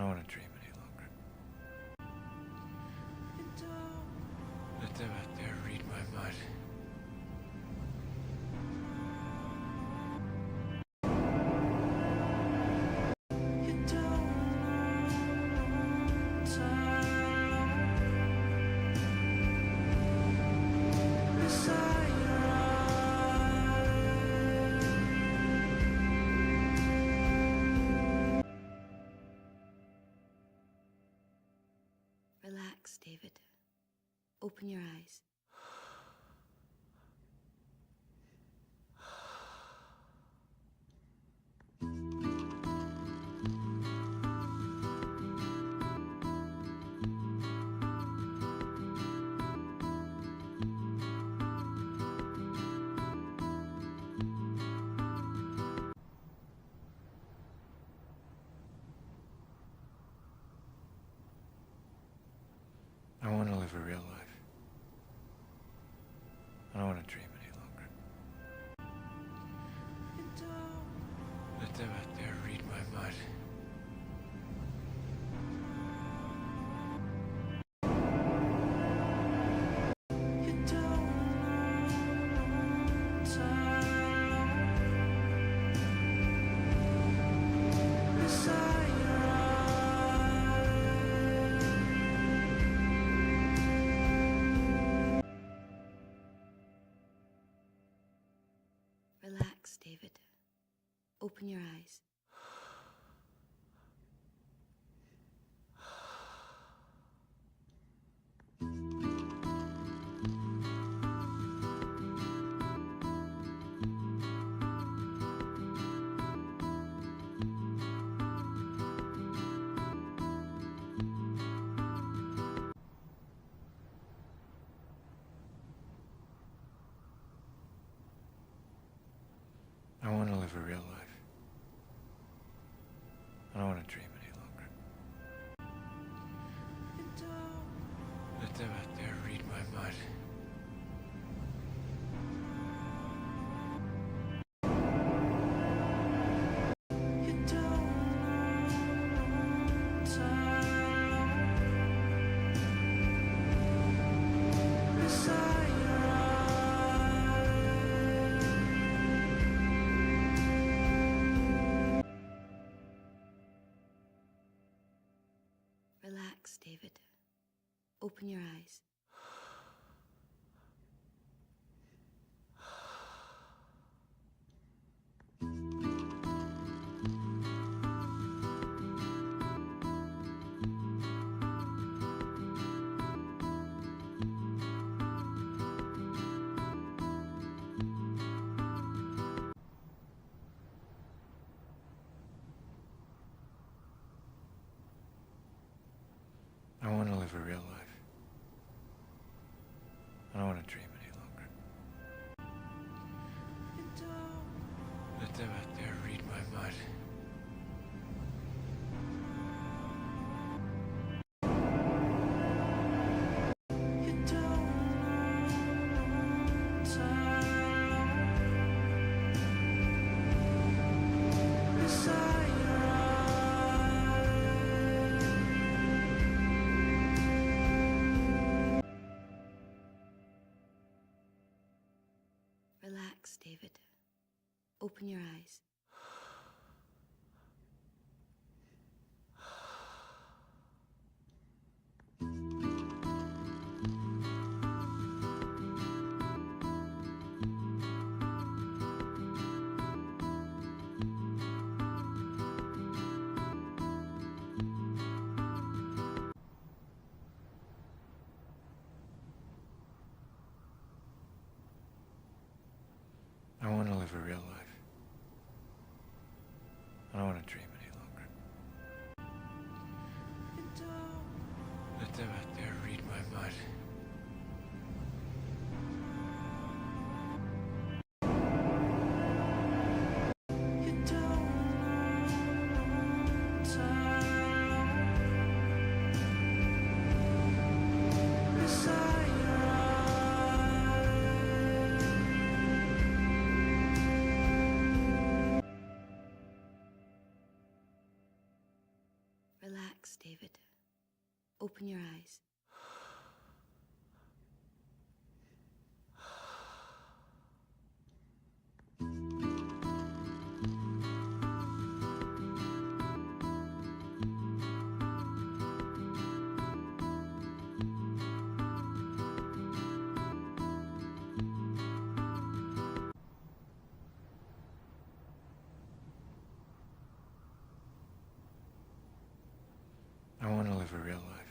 don't want to dream any longer. Let them out there read my mind. Relax, David. Open your eyes. I want to live a real life. I don't want to dream any longer. Let them out there read my mind. Relax, David. Open your eyes. I want to live a real life. I don't want to dream any longer. Let them out there read my mind. Relax, David. Open your eyes. I want to live a real life. I don't want to dream any longer. Let them out there read my mind. Relax, David. Open your eyes. I want to live a real life. I don't want to dream any longer. Let them out there read my mind. Relax, David. Open your eyes. I want to live a real life.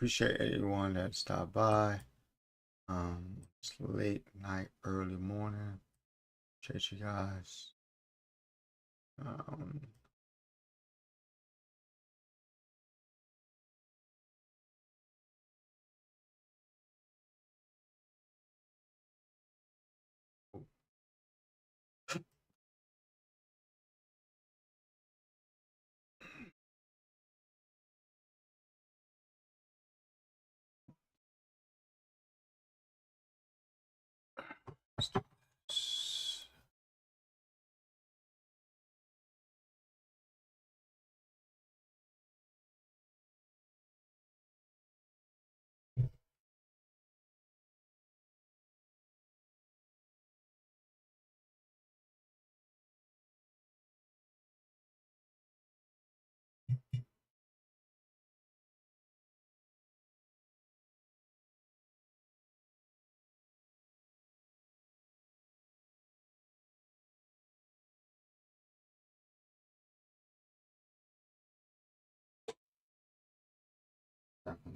appreciate everyone that stopped by. It's late night, early morning. Appreciate you guys. Um,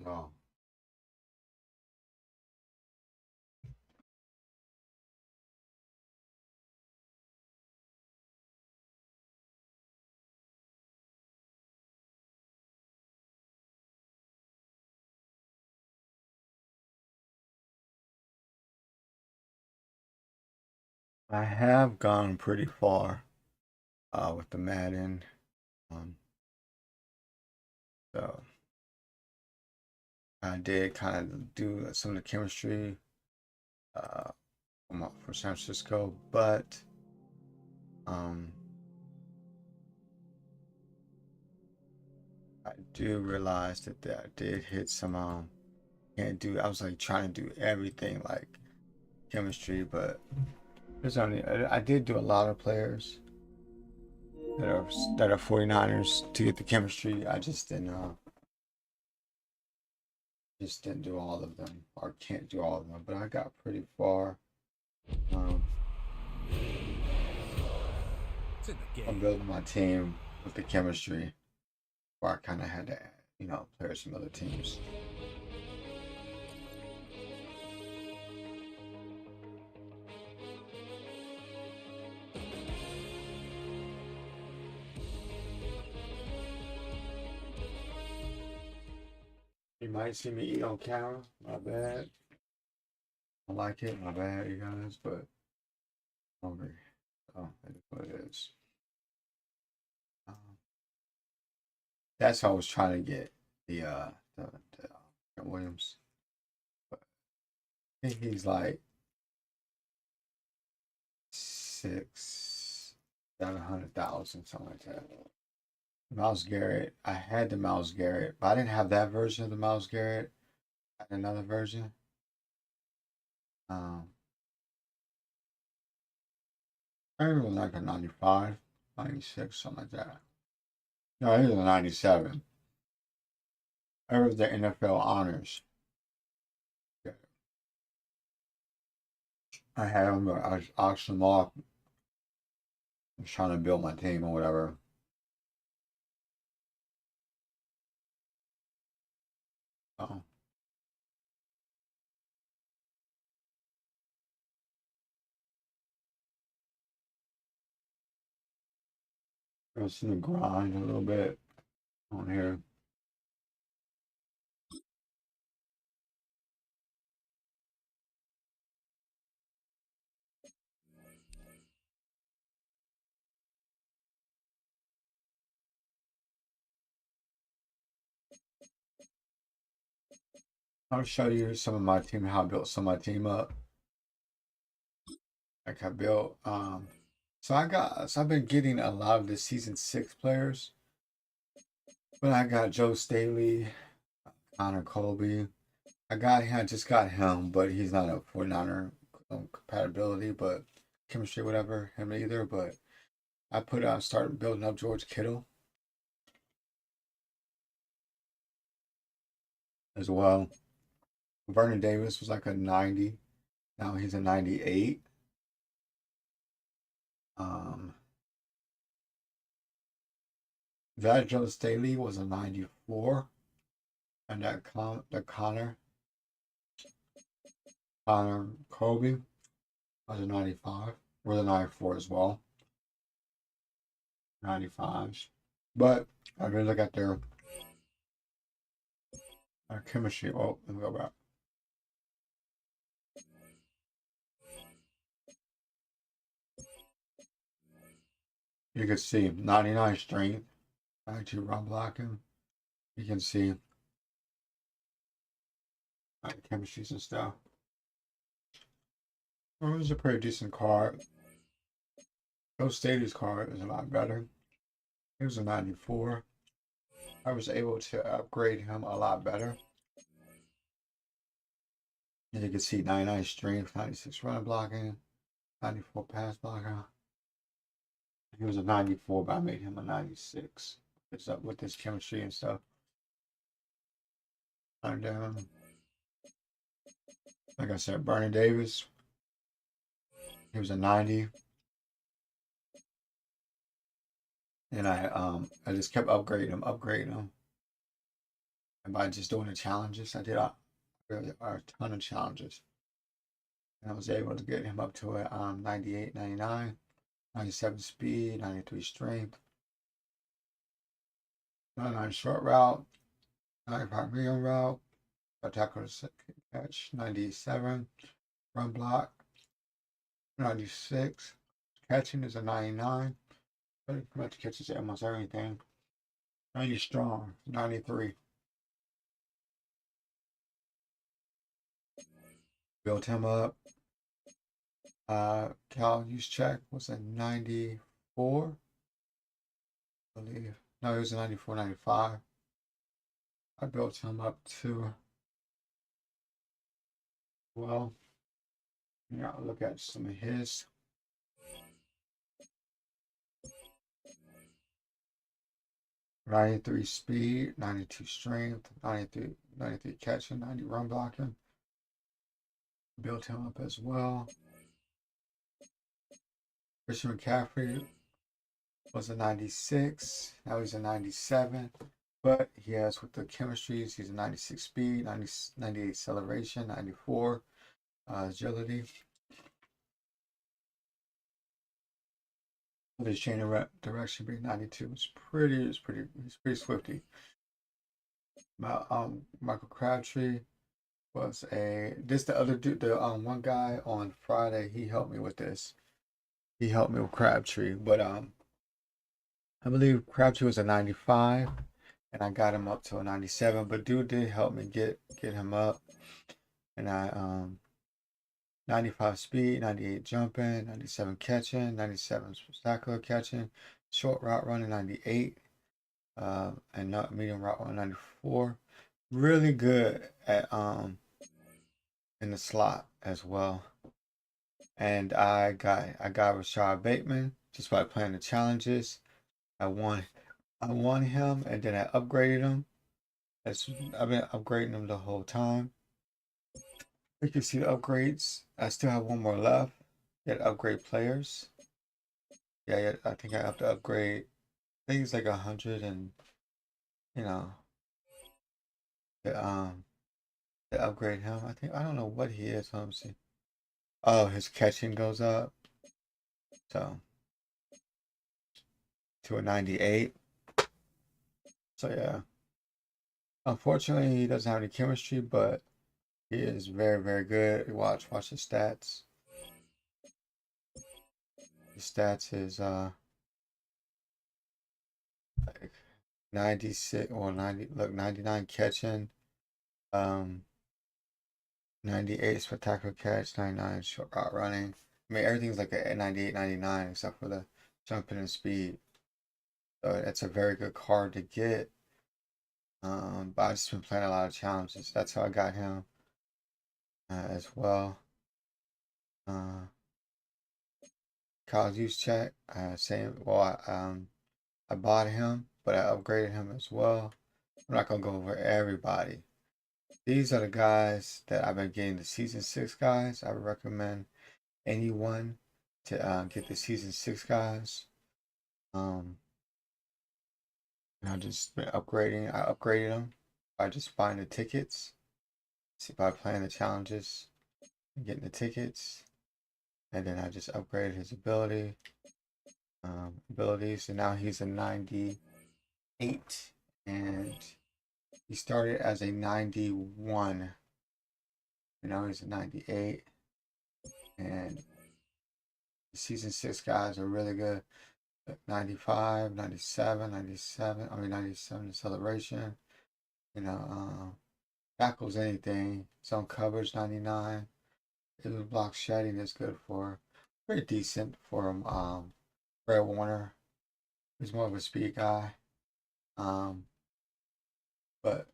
y'all. I have gone pretty far with the Madden. Um, so I did kind of do some of the chemistry uh, for San Francisco, but um, I do realize that I did hit some can't do. I was like trying to do everything like chemistry, but there's only I did do a lot of players that are 49ers to get the chemistry. I just didn't do all of them or can't do all of them, but I got pretty far. Um, I'm building my team with the chemistry where I kind of had to, players from other teams. You might see me eat on camera. My bad. I like it. My bad, you guys, but I'm hungry. Oh, that is what it is. That's how I was trying to get the Williams. But I think he's like 700,000, something like that. Miles Garrett. I had the Miles Garrett, but I didn't have that version of the Miles Garrett. I had another version. Um, I think it was like a 95, 96, something like that. No, it was a 97. It was the NFL honors. I had them, I auctioned them off. I was trying to build my team or whatever. Oh, just in the grind a little bit on here. I'll show you some of my team, how I built some of my team up. Like I built, so I've been getting a lot of the season 6 players, but I got Joe Staley, Connor Colby. I just got him, but he's not a 49er compatibility, but chemistry, whatever, him either. But I started building up George Kittle as well. Vernon Davis was like a 90. Now he's a 98. Um, that Joe Staley was a 94. And the Connor Colby was a 95. Or the 94 as well. 95s. But I really look at their chemistry. Oh, let me go back. You can see 99 strength, 92 run blocking. You can see chemistries and stuff. Well, it was a pretty decent card. Ghost Stadium's card is a lot better. He was a 94. I was able to upgrade him a lot better. And you can see 99 strength, 96 run blocking, 94 pass blocker. He was a 94, but I made him a 96. It's up with his chemistry and stuff. And like I said, Bernie Davis, he was a 90. And I just kept upgrading him. And by just doing the challenges, I did a ton of challenges. And I was able to get him up to a 98, 99, 97 speed, 93 strength, 99 short route, 95 medium route, tackle catch, 97, run block, 96, catching is a 99, pretty much catches almost everything, 90 strong, 93. Built him up. Cal use check was a 94, I believe. No, it was a 94, 95. I built him up to, well, yeah, I'll look at some of his. '93 speed, 92 strength, 93 catching, 90 run blocking. Built him up as well. Christian McCaffrey was a 96. Now he's a 97. But he has with the chemistries, he's a 96 speed, 98 acceleration, 94 agility. With his chain of direction being 92, he's pretty swifty. Michael Crabtree was the other dude, the one guy on Friday, he helped me with this. He helped me with Crabtree, but I believe Crabtree was a 95 and I got him up to a 97, but dude did help me get him up. And I 95 speed, 98 jumping, 97 catching, 97 spectacular catching, short route running 98, and not medium route running 94. Really good at in the slot as well. And I got Rashad Bateman just by playing the challenges. I won him and then I upgraded him. I've been upgrading him the whole time. You can see the upgrades. I still have one more left. Get upgrade players. Yeah, I think I have to upgrade. I think it's like 100 and you know to upgrade him. I don't know what he is. Let me see. Oh, his catching goes up. So to a 98. So yeah. Unfortunately, he doesn't have any chemistry, but he is very, very good. Watch his stats. His stats is like 96 or 90. Look, 99 catching, 98 spectacular catch, 99 short route running. I mean, everything's like a 98, 99 except for the jumping and speed. So it's a very good card to get. But I've just been playing a lot of challenges. That's how I got him as well. College use check. Same. Well, I bought him, but I upgraded him as well. I'm not gonna go over everybody. These are the guys that I've been getting, the season 6 guys. I would recommend anyone to get the season 6 guys. And I just been upgrading. I upgraded them. by just buying the tickets. See, by playing the challenges and getting the tickets. And then I just upgraded his abilities. And now he's a 98. And he started as a 91. You know, he's a 98. And the season 6 guys are really good. 95, 97, 97. I mean, 97 acceleration. You know, tackles anything. Zone coverage 99. Even block shedding is good for. Pretty decent for him. Fred Warner. He's more of a speed guy. But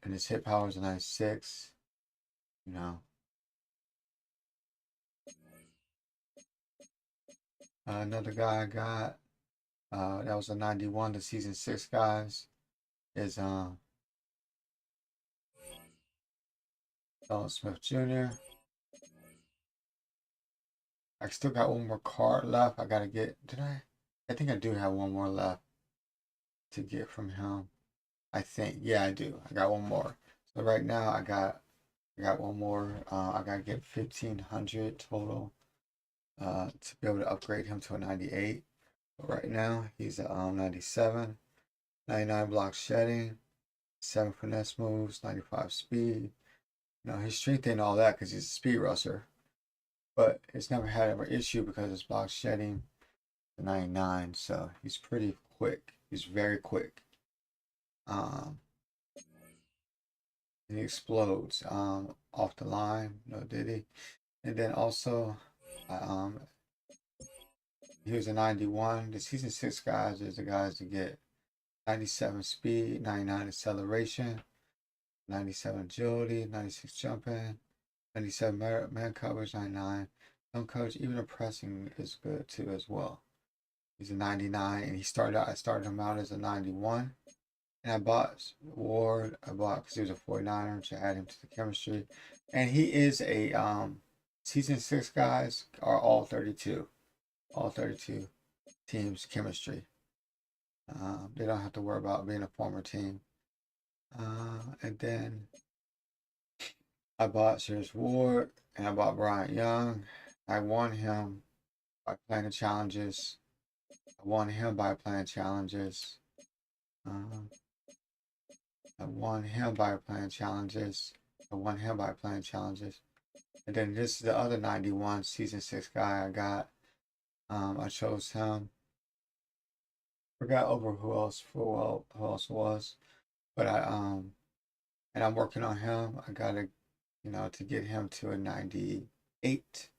and his hit power is a 96. You know. Another guy I got. That was a 91. The season 6 guys is Donald Smith Jr. I still got one more card left. I gotta get. Did I? I think I do have one more left to get from him. I think. Yeah, I do. I got one more. So right now I got one more. I gotta get 1,500 total to be able to upgrade him to a 98. But right now he's at 97, 99 block shedding, 7 finesse moves, 95 speed. You know, his strength ain't all that because he's a speed rusher. But it's never had an issue because his block shedding 99, so he's pretty quick. He's very quick. And he explodes off the line. No, did he? And then also, he was a 91. The season 6 guys is the guys to get 97 speed, 99 acceleration, 97 agility, 96 jumping, 97 man coverage, 99 zone coverage. Even the pressing is good too as well. He's a 99, and I started him out as a 91. And I bought Ward. I bought because he was a 49er to add him to the chemistry. And he is a season 6 guys are all 32. All 32 teams chemistry. They don't have to worry about being a former team. And then I bought Sears Ward and I bought Bryant Young. I won him by playing the challenges. I won him by playing challenges. I won him by playing challenges. I won him by playing challenges. And then this is the other 91 season 6 guy I got. I chose him. Forgot over who else was. But and I'm working on him. I gotta, to get him to a 98.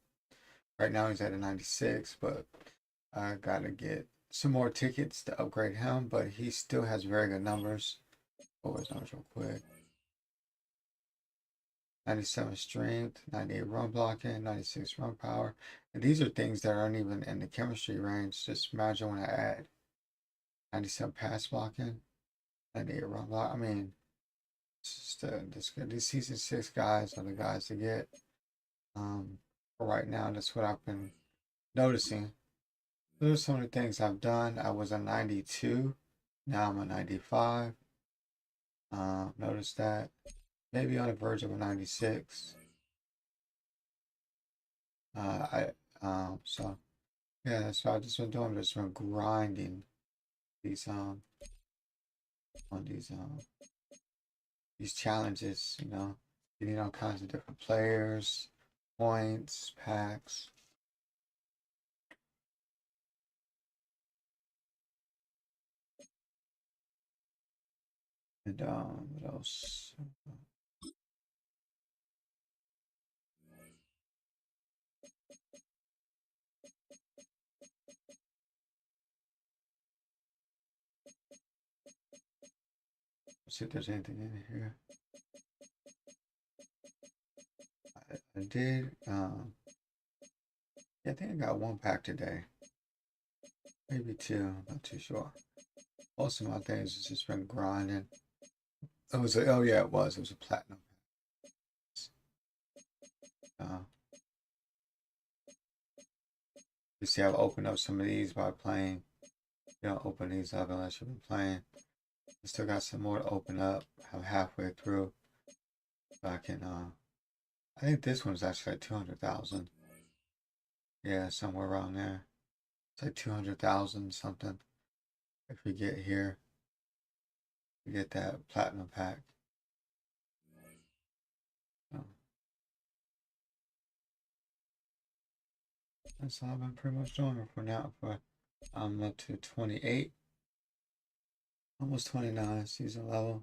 Right now he's at a 96, but I gotta get some more tickets to upgrade him, but he still has very good numbers. Oh, his numbers real quick. 97 strength, 98 run blocking, 96 run power. And these are things that aren't even in the chemistry range. Just imagine when I add 97 pass blocking, 98 run block. I mean, it's just these season 6 guys are the guys to get. For right now, that's what I've been noticing. Those are some of the things I've done. I was a 92. Now I'm a 95. Notice that. Maybe on the verge of a 96. So yeah, that's what I've just been doing. Just been grinding these on these challenges. Getting all kinds of different players, points, packs. And what else? Let's see if there's anything in here. I did. Yeah, I think I got one pack today. Maybe two. I'm not too sure. Most of my things has just been grinding. It was a, oh yeah, it was. It was a platinum. You see, I've opened up some of these by playing. You don't open these up unless you've been playing. I still got some more to open up. I'm halfway through. So I can, I think this one's actually like 200,000. Yeah, somewhere around there. It's like 200,000 something. If we get here, we get that platinum pack. So, that's all I've been pretty much doing for now. I'm up to 28, almost 29 season level.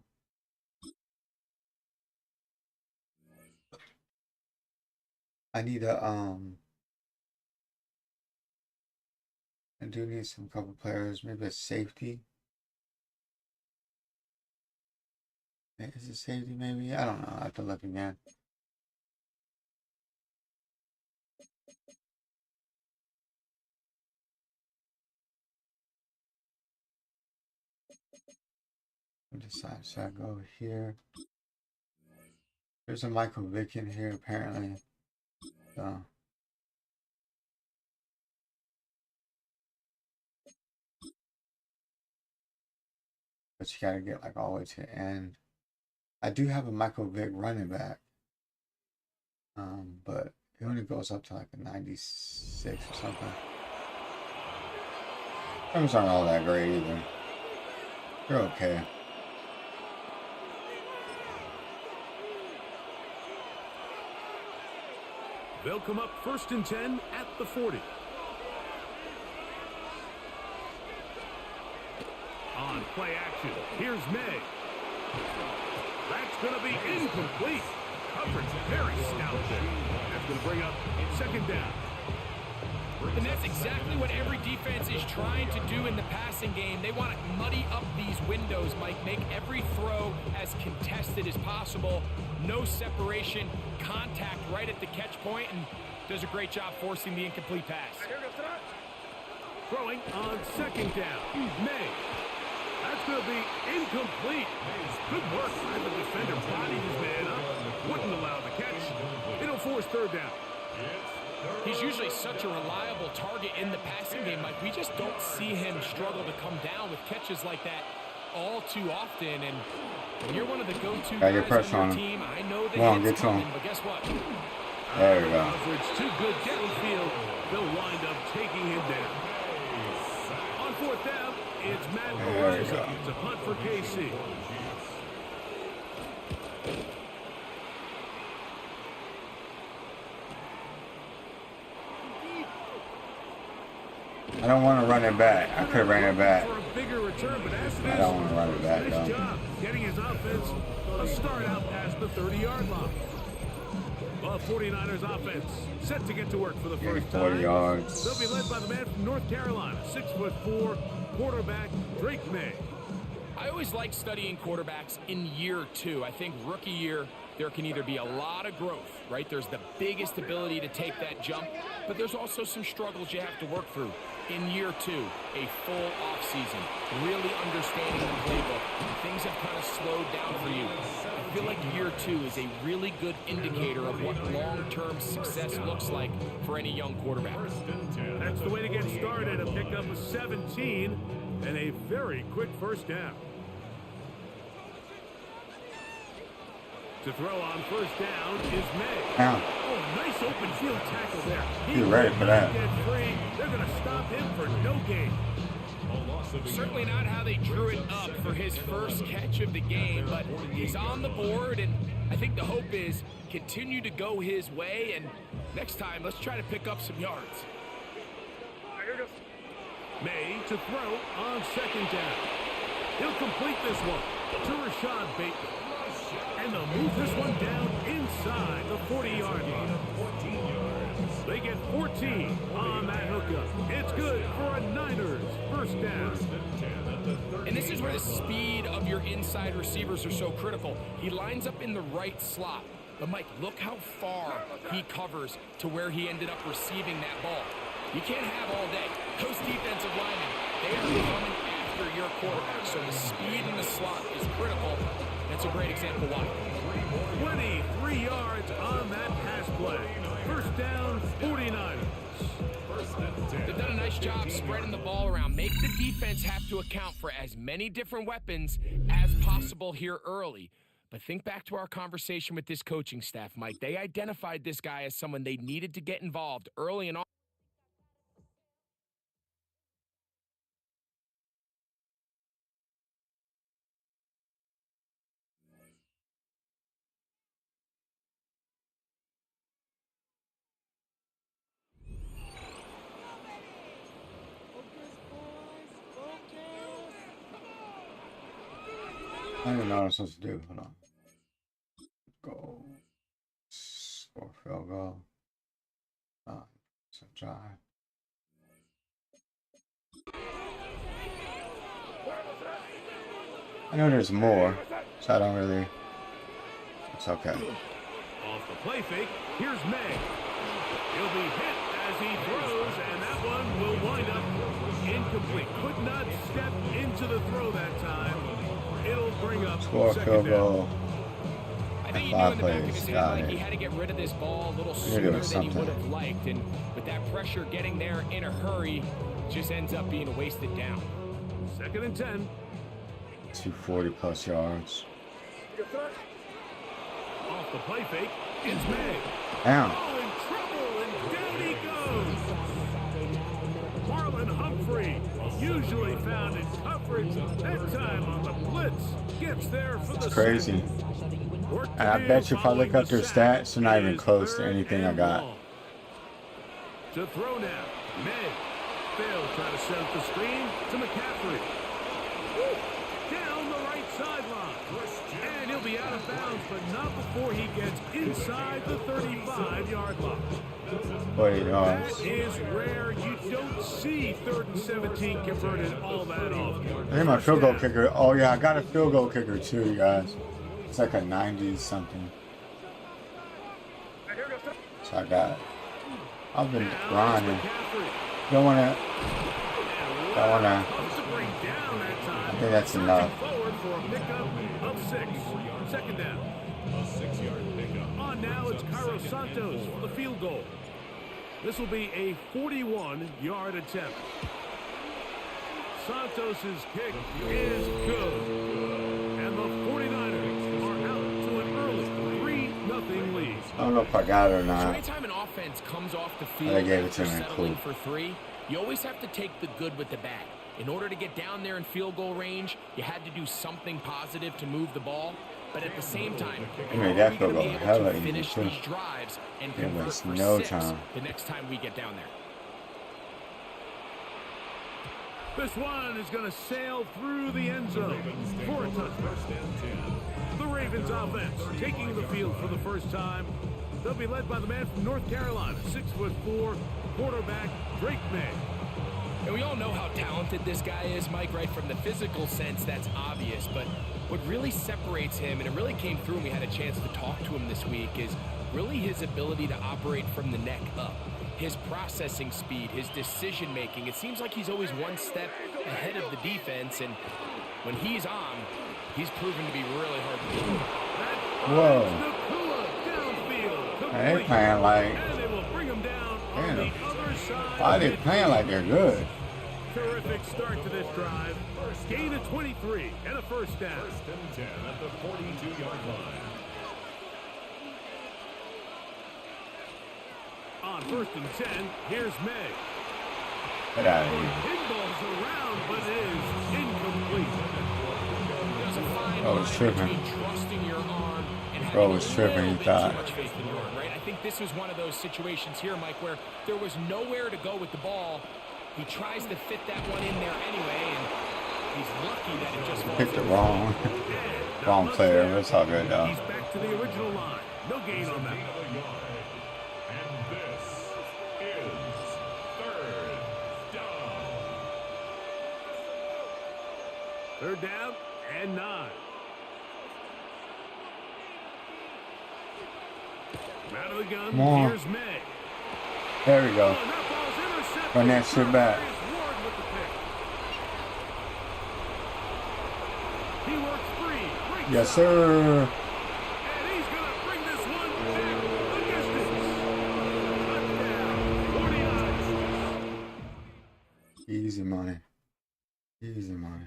I need a I do need some couple players, maybe a safety. Is it safety maybe? I don't know. I have to look again. Decide, should I go here? There's a Michael Vick in here apparently. So but you gotta get like all the way to the end. I do have a Michael Vick running back. But it only goes up to like a 96 or something. Those aren't all that great either. They're okay. They'll come up 1st and 10 at the 40. On play action, here's May. That's going to be incomplete. Coverage very stout there. That's going to bring up 2nd down. And that's exactly what every defense is trying to do in the passing game. They want to muddy up these windows, Mike, make every throw as contested as possible. No separation, contact right at the catch point, and does a great job forcing the incomplete pass. Throwing on 2nd down, May. That's going to be incomplete. Good work by the defender, bodied his man up, wouldn't allow the catch. It'll force 3rd down. He's usually such a reliable target in the passing game, Mike. We just don't see him struggle to come down with catches like that all too often. And when you're one of the go-to guys on your team, I know that it's coming, but guess what? There we go. It's too good downfield. They'll wind up taking him down. On 4th down, it's Madden. It's a punt for KC. I don't want to run it back. I could run it back. For a bigger return, but as I don't want to run it back nice though. job getting his offense a start out past the 30-yard line. Well, 49ers offense set to get to work for the first time. 40 yards. They'll be led by the man from North Carolina, 6'4" quarterback Drake May. I always like studying quarterbacks in year 2. I think rookie year, there can either be a lot of growth, right? There's the biggest ability to take that jump, but there's also some struggles you have to work through. In year 2, a full offseason, really understanding the playbook. Things have kind of slowed down for you. I feel like year 2 is a really good indicator of what long-term success looks like for any young quarterback. That's the way to get started. A pickup of 17 and a very quick first down. To throw on 1st down is May. Now, Oh, nice open field tackle there. he's ready for that. Get free. They're going to stop him for no gain. Certainly not how they drew it up for his first catch of the game, but he's on the board, and I think the hope is continue to go his way, and next time, let's try to pick up some yards. May to throw on 2nd down. He'll complete this one to Rashad Bateman. And they'll move this one down inside the 40-yard line. They get 14 on that hookup. It's good for a Niners first down. And this is where the speed of your inside receivers are so critical. He lines up in the right slot. But, Mike, look how far he covers to where he ended up receiving that ball. You can't have all day. Those defensive linemen, they are coming after your quarterback. So the speed in the slot is critical. That's a great example why. 23 yards on that pass play. First down, 49ers. They've done a nice job spreading the ball around. Make the defense have to account for as many different weapons as possible here early. But think back to our conversation with this coaching staff, Mike. They identified this guy as someone they needed to get involved early and often. I don't even know what I'm supposed to do. Hold on. Go. Score field goal. So drive. I know there's more, so I don't really. It's okay. Off the play fake, here's May. He'll be hit as he throws, and that one will wind up incomplete. Could not step into the throw that time. It'll bring up Score field goal. I think he knew in the back of his head, like, he had to get rid of this ball a little sooner than he would have liked. And with that pressure getting there in a hurry, just ends up being a wasted down. 2nd and 10. 240 plus yards. Off the play fake, it's May. Down. Oh, in trouble, and down he goes. Marlon Humphrey, usually found in coverage, that time on the blitz, gets there for the It's crazy. And I bet you if I look up their stats, they're not even close to anything I got. To throw now, May. They'll try to set up the screen to McCaffrey. Down the right sideline. And he'll be out of bounds, but not before he gets inside the 35-yard line. 40 yards. That is rare. You don't see 3rd and 17 converted all that often. I think my field goal kicker. Oh yeah, I got a field goal kicker too, you guys. It's like a 90 something. So I got it. I've been grinding. Don't wanna. I think that's enough. Forward for a pickup of 6. 2nd down. A 6-yard pickup. On now, it's Cairo Santos for the field goal. This will be a 41-yard attempt. Santos' kick is good. And the 49ers are out to an early 3-0 lead. I don't know if I got it or So not. anytime an offense comes off the field They gave it to after me, settling cool. for 3, you always have to take the good with the bad. In order to get down there in field goal range, you had to do something positive to move the ball. But at the same time, You made are that we field going to goal be hella able to easy, finish too. these drives and Didn't convert waste for no 6 time. the next time we get down there? This one is going to sail through the end zone for a touchdown. The Ravens offense taking the field for the first time. They'll be led by the man from North Carolina, 6'4", quarterback Drake May. And we all know how talented this guy is, Mike, right? From the physical sense, that's obvious. But what really separates him, and it really came through when we had a chance to talk to him this week, is really his ability to operate from the neck up. His processing speed, his decision-making. It seems like he's always one step ahead of the defense, and when he's on, he's proven to be really hard to beat. Whoa. Downfield, They playing like. and they will bring him down on the other side. Why they playing like they're good? Terrific start to this drive. Gain of 23 and a first down. 1st and 10 at the 42-yard line. On 1st and 10, here's May. Get out of here. Pinballs around, but it is incomplete. There's a fine Oh, line it's tripping. between trusting your arm and having Bro, it's a tripping, little he bit thought. too much faith in your arm, right? I think this was one of those situations here, Mike, where there was nowhere to go with the ball. He tries to fit that one in there anyway, and he's lucky that it just falls Picked it in. wrong. Wrong player. It's all good though. He's back to the original line. No gain on that. And this is 3rd down. 3rd down and 9. Out of the gun, Come on. here's May. There we go. Oh, and that ball's intercepted. Run that shit back. Ward with the pick. He works free. Breaks Yes, up. sir. And Easy money.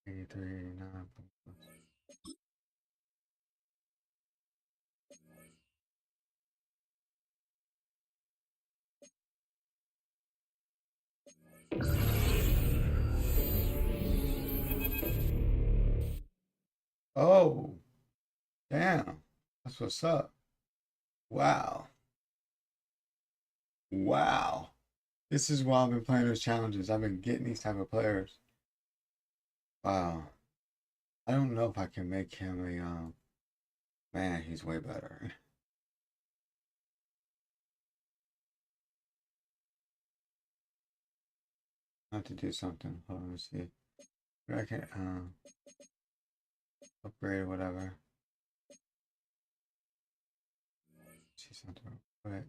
$83, $89. Oh, damn. That's what's up. Wow. Wow. This is why I've been playing those challenges. I've been getting these type of players. Wow. I don't know if I can make him a man, he's way better. I have to do something. Hold on, let's see. Maybe I can upgrade or whatever. See something real quick.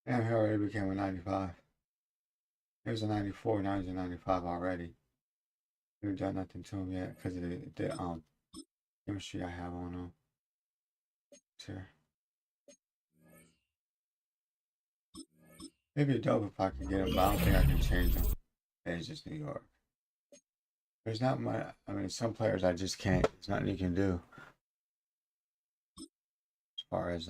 Damn, he already became a 95. He was a 94, now he's a 95 already. We haven't done nothing to him yet because of the chemistry I have on him. Here. Maybe a dope if I can get him, but I don't think I can change him. It's just New York. There's not much. I mean, some players I just can't. There's nothing you can do as far as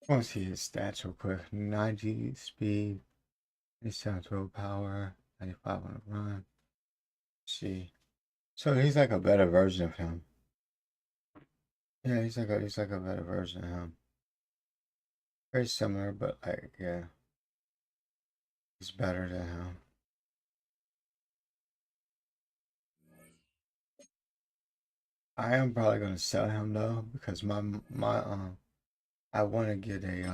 I want to see his stats real quick. 90 speed, 87 throw power, 95 on the run. Let's see. So he's like a better version of him. Yeah, he's like a better version of him. Very similar, but like, yeah. He's better than him. I am probably gonna sell him though, because I want to get a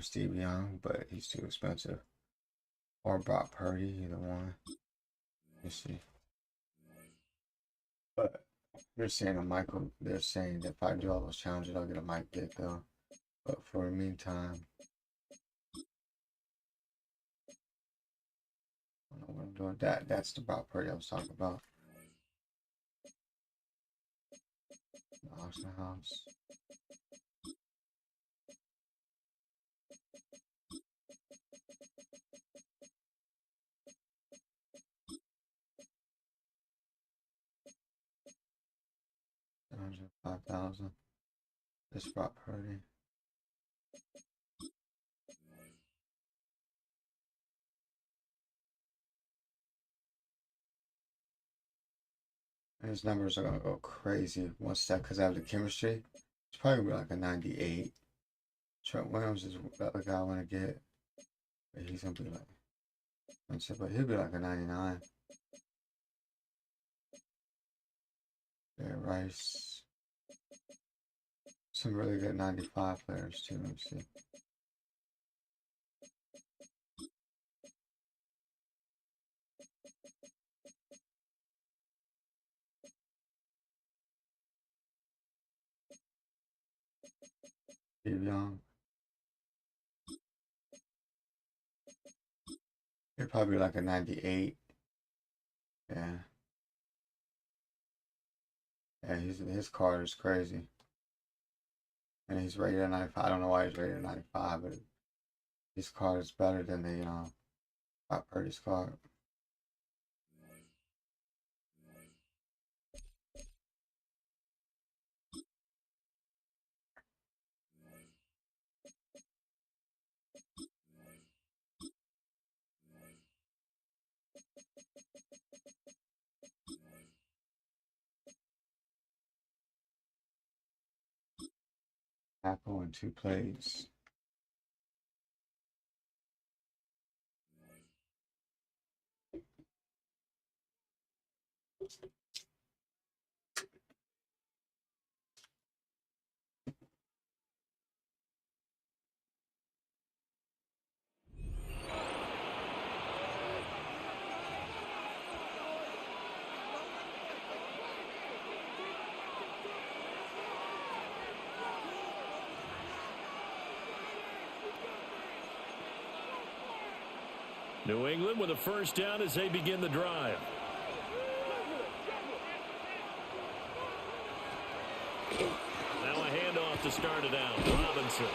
Steve Young, but he's too expensive. Or Brock Purdy, either one. Let's see. But they're saying they're saying that if I do all those challenges, I'll get a Mike Vick though. But for the meantime, I don't know what I'm doing. That's the Brock Purdy I was talking about. The auction house. $5,000. This Brock Purdy. His numbers are gonna go crazy once that, because I have the chemistry. It's probably gonna be like a 98. Trent Williams is the other guy I want to get, but he's gonna be like, but he'll be like a 99. Yeah, Rice. Some really good 95 players too. Let me see. Steve Young. He'll probably be like a 98. Yeah. Yeah, his card is crazy. And he's rated at 95. I don't know why he's rated at 95, but his card is better than the Brock Purdy's card. Tackle and 2 plays. New England with a first down as they begin the drive. Now a handoff to start it out. Robinson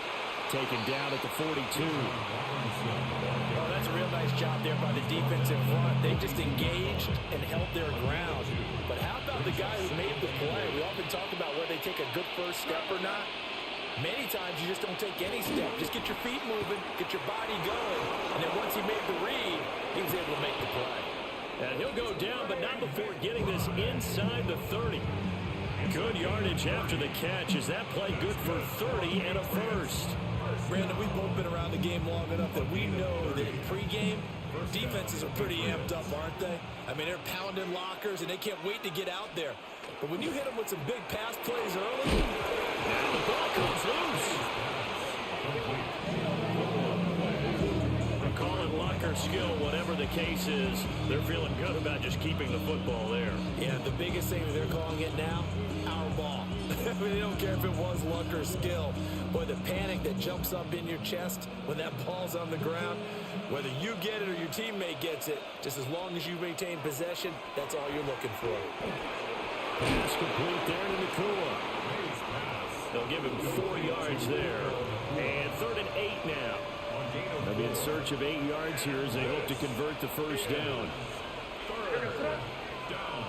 taken down at the 42. Oh, that's a real nice job there by the defense in front. They just engaged and held their ground. But how about the guy who made the play? We often talk about whether they take a good first step or not. Many times you just don't take any step. Just get your feet moving, get your body going. And then once he made the read, he was able to make the play. And he'll go down, but not before getting this inside the 30. Good yardage after the catch. Is that play good for 30 and a first? Brandon, we've both been around the game long enough that we know that in pregame, defenses are pretty amped up, aren't they? I mean, they're pounding lockers, and they can't wait to get out there. But when you hit them with some big pass plays early, now the ball comes loose. Call it luck or skill, whatever the case is, they're feeling good about just keeping the football there. Yeah, the biggest thing they're calling it now, our ball. I mean, they don't care if it was luck or skill. Boy, the panic that jumps up in your chest when that ball's on the ground, whether you get it or your teammate gets it, just as long as you maintain possession, that's all you're looking for. Pass complete there to Nakua. They'll give him 4 yards there. And 3rd and 8 now. They'll be in search of 8 yards here as they hope to convert the first down. 3rd down.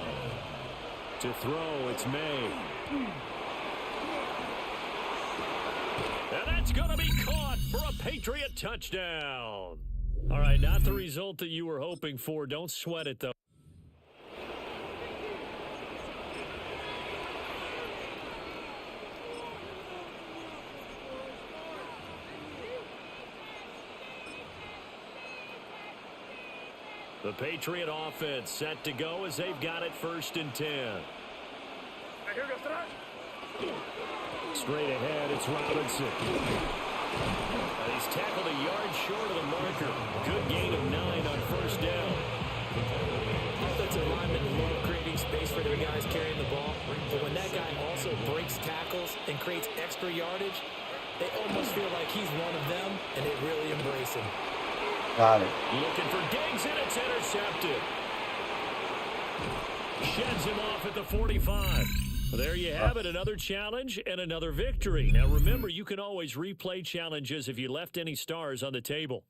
To throw, it's May. And that's going to be caught for a Patriot touchdown. All right, not the result that you were hoping for. Don't sweat it, though. The Patriot offense set to go as they've got it 1st and 10. Straight ahead, it's Robinson. And he's tackled a yard short of the marker. Good gain of 9 on 1st down. Offensive linemen love creating space for their guys carrying the ball, but when that guy also breaks tackles and creates extra yardage, they almost feel like he's one of them, and they really embrace him. Got it. Looking for Diggs, and it's intercepted. Sheds him off at the 45. There you have it, another challenge and another victory. Now remember, you can always replay challenges if you left any stars on the table.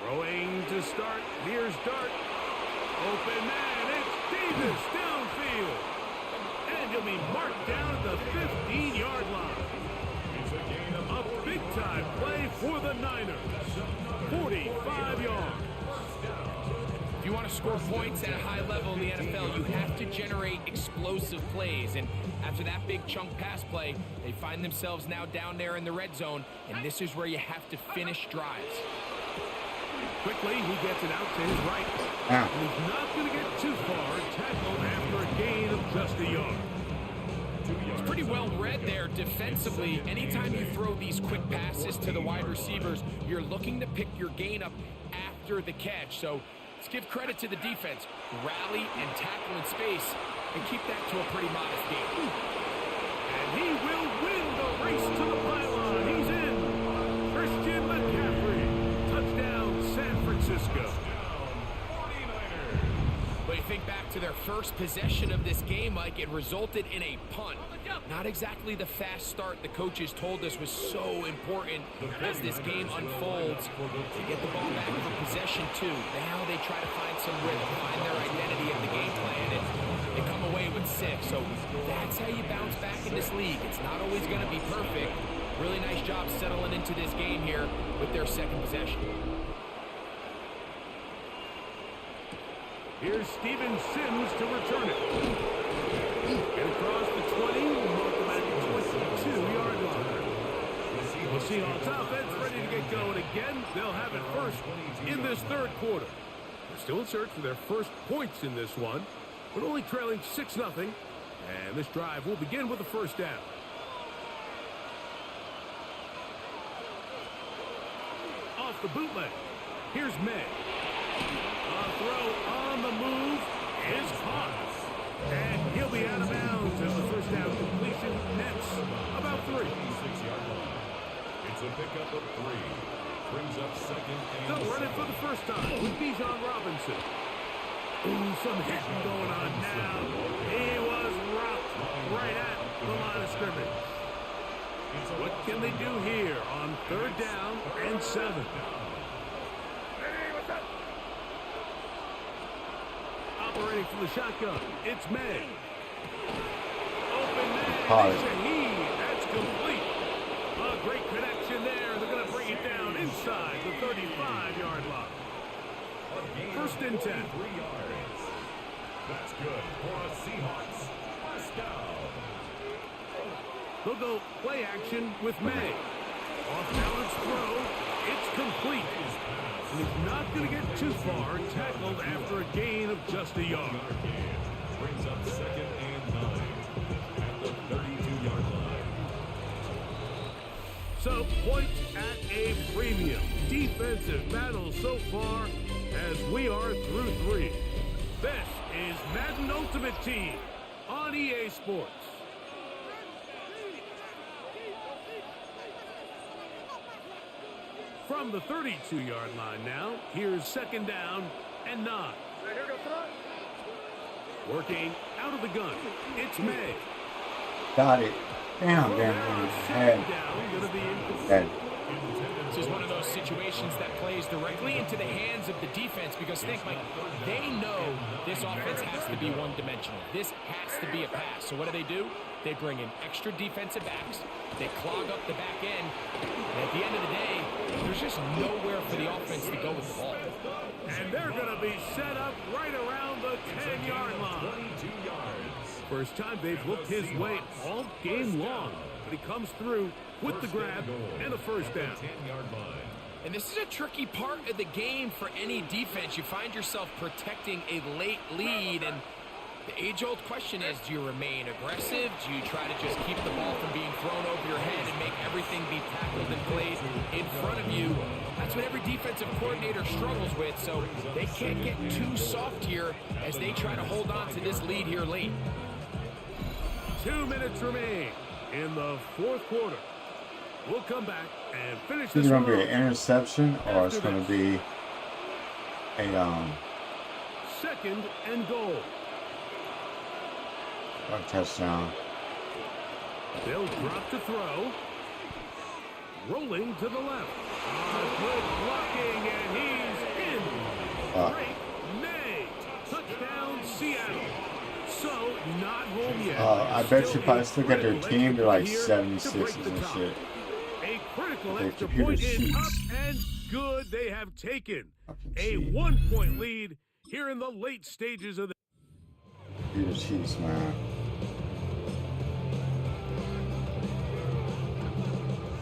Throwing to start. Here's Dart. Open man. It's Davis downfield. And he'll be marked down at the 15-yard line. A big-time play for the Niners. 45 yards. If you want to score points at a high level in the NFL, you have to generate explosive plays. And after that big chunk pass play, they find themselves now down there in the red zone. And this is where you have to finish drives. Quickly, he gets it out to his right. Ow. And he's not going to get too far. Tackled after a gain of just a yard. It's pretty well read there defensively. Anytime you throw these quick passes to the wide receivers, you're looking to pick your gain up after the catch. So let's give credit to the defense. Rally and tackle in space and keep that to a pretty modest gain. And he will win the race to the pylon. He's in. Christian McCaffrey. Touchdown, San Francisco. But you think back to their first possession of this game, Mike, it resulted in a punt. Not exactly the fast start the coaches told us was so important as this game unfolds. They get the ball back for possession two. Now they try to find some rhythm, find their identity of the game plan, and they come away with 6. So that's how you bounce back in this league. It's not always going to be perfect. Really nice job settling into this game here with their second possession. Here's Steven Sims to return it. And across the 20, mark them at the 22-yard line. The Seahawks offense ready to get going again. They'll have it first in this third quarter. They're still in search for their first points in this one, but only trailing 6-0. And this drive will begin with a first down. Off the bootleg. Here's May. A throw on the move is caught. And he'll be out of bounds as the first down completion nets about 3. It's a pickup of 3. Brings up second and They'll run it for the first time with Bijan Robinson. Ooh, some hitting going on now. He was rocked right at the line of scrimmage. What can they do here on 3rd down and 7? Operating from the shotgun, it's May. Open man, it's Shaheed. That's complete. A great connection there. They're going to bring it down inside the 35-yard line. 1st and 10. 3 yards. That's good for a Seahawks first down. They'll go play action with May. Off-balance throw. It's complete. And he's not going to get too far. Tackled after a gain of just a yard. Brings up 2nd and 9 at the 32-yard line. So, points at a premium. Defensive battle so far as we are through 3. This is Madden Ultimate Team on EA Sports. From the 32-yard line now, here's 2nd down and 9. Working out of the gun, it's May. Got it. Damn, head. This is one of those situations that plays directly into the hands of the defense because think, Mike, they know this offense has to be one-dimensional. This has to be a pass. So what do? They bring in extra defensive backs. They clog up the back end. And at the end of the day, there's just nowhere for the offense to go with the ball. And they're going to be set up right around the 10-yard line. 22 yards. First time they've looked his way all game long. But he comes through with the grab and a first down. 10-yard line. And this is a tricky part of the game for any defense. You find yourself protecting a late lead, and the age-old question is, do you remain aggressive? Do you try to just keep the ball from being thrown over your head and make everything be tackled and played in front of you? That's what every defensive coordinator struggles with, so they can't get too soft here as they try to hold on to this lead here late. 2 minutes remain in the 4th quarter. We'll come back and finish It's this going to one be an interception, or it's going to be a 2nd and goal. a touchdown. They'll drop to throw. Rolling to the left. Good blocking, and he's in. Great May. Touchdown, Seattle. So, not home yet. I bet you if I Still look at their critical team, they're like extra point here to 76 break the and tie. shit. A critical Their extra computer point is cheats. up and good. They have taken Fucking a cheat. 1-point lead here in the late stages of the Computer cheats, man.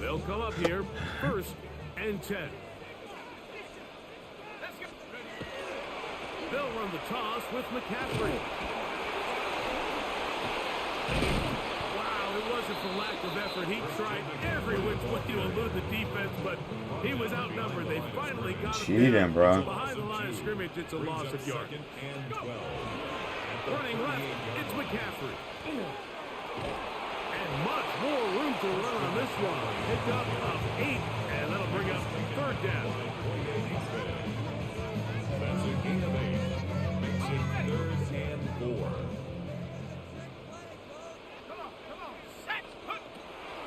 They'll come up here 1st and 10. They'll run the toss with McCaffrey. Wow, it wasn't for lack of effort. He tried every which way to elude the defense, but he was outnumbered. They finally got him Cheating, down. bro. Behind the line of scrimmage, it's a loss of yards. 2nd and 12. Running left, it's McCaffrey. And much more room to run on this one. Pick up of 8, and that'll bring up 3rd down. That's a gain of 8. Makes it 3rd and 4.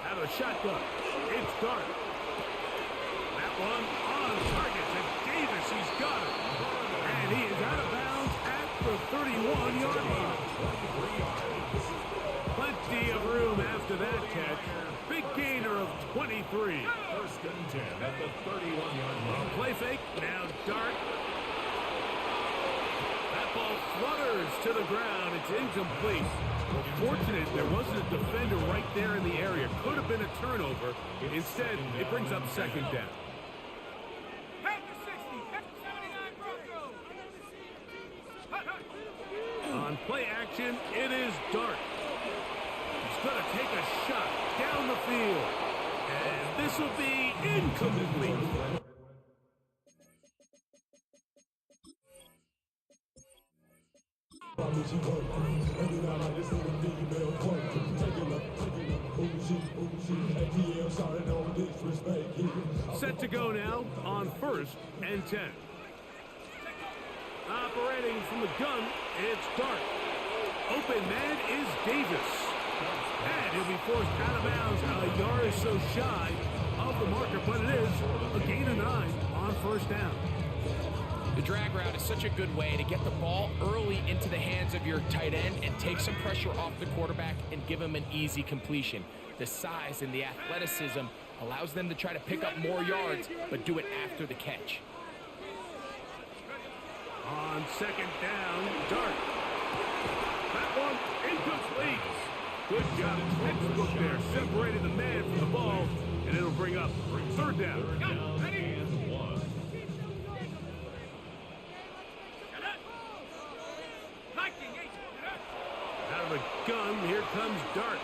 Out of the shotgun, it's Dart. That one on target to Davis. He's got it. And he is out of bounds at the 31-yard line. Plenty of room after that catch. Big gainer of 23. 1st and 10 at the 31-yard line. Play fake, now Dart. That ball flutters to the ground. It's incomplete. Well, fortunate there wasn't a defender right there in the area. Could have been a turnover. Instead, it brings up 2nd down. On play action, it is Dart. He's going to take a shot down the field. And this will be incomplete. Set to go now on 1st and 10. Operating from the gun, it's Dart. Open man is Davis. And he'll be forced out of bounds a yard or so shy of the marker, but it is a gain of 9 on 1st down. The drag route is such a good way to get the ball early into the hands of your tight end and take some pressure off the quarterback and give him an easy completion. The size and the athleticism allows them to try to pick up more yards, but do it after the catch. On 2nd down, Dart. That one incomplete. Good job. Textbook there. Separated the man from the ball, and it'll bring up third down. And 1. Out of the gun, here comes Dart.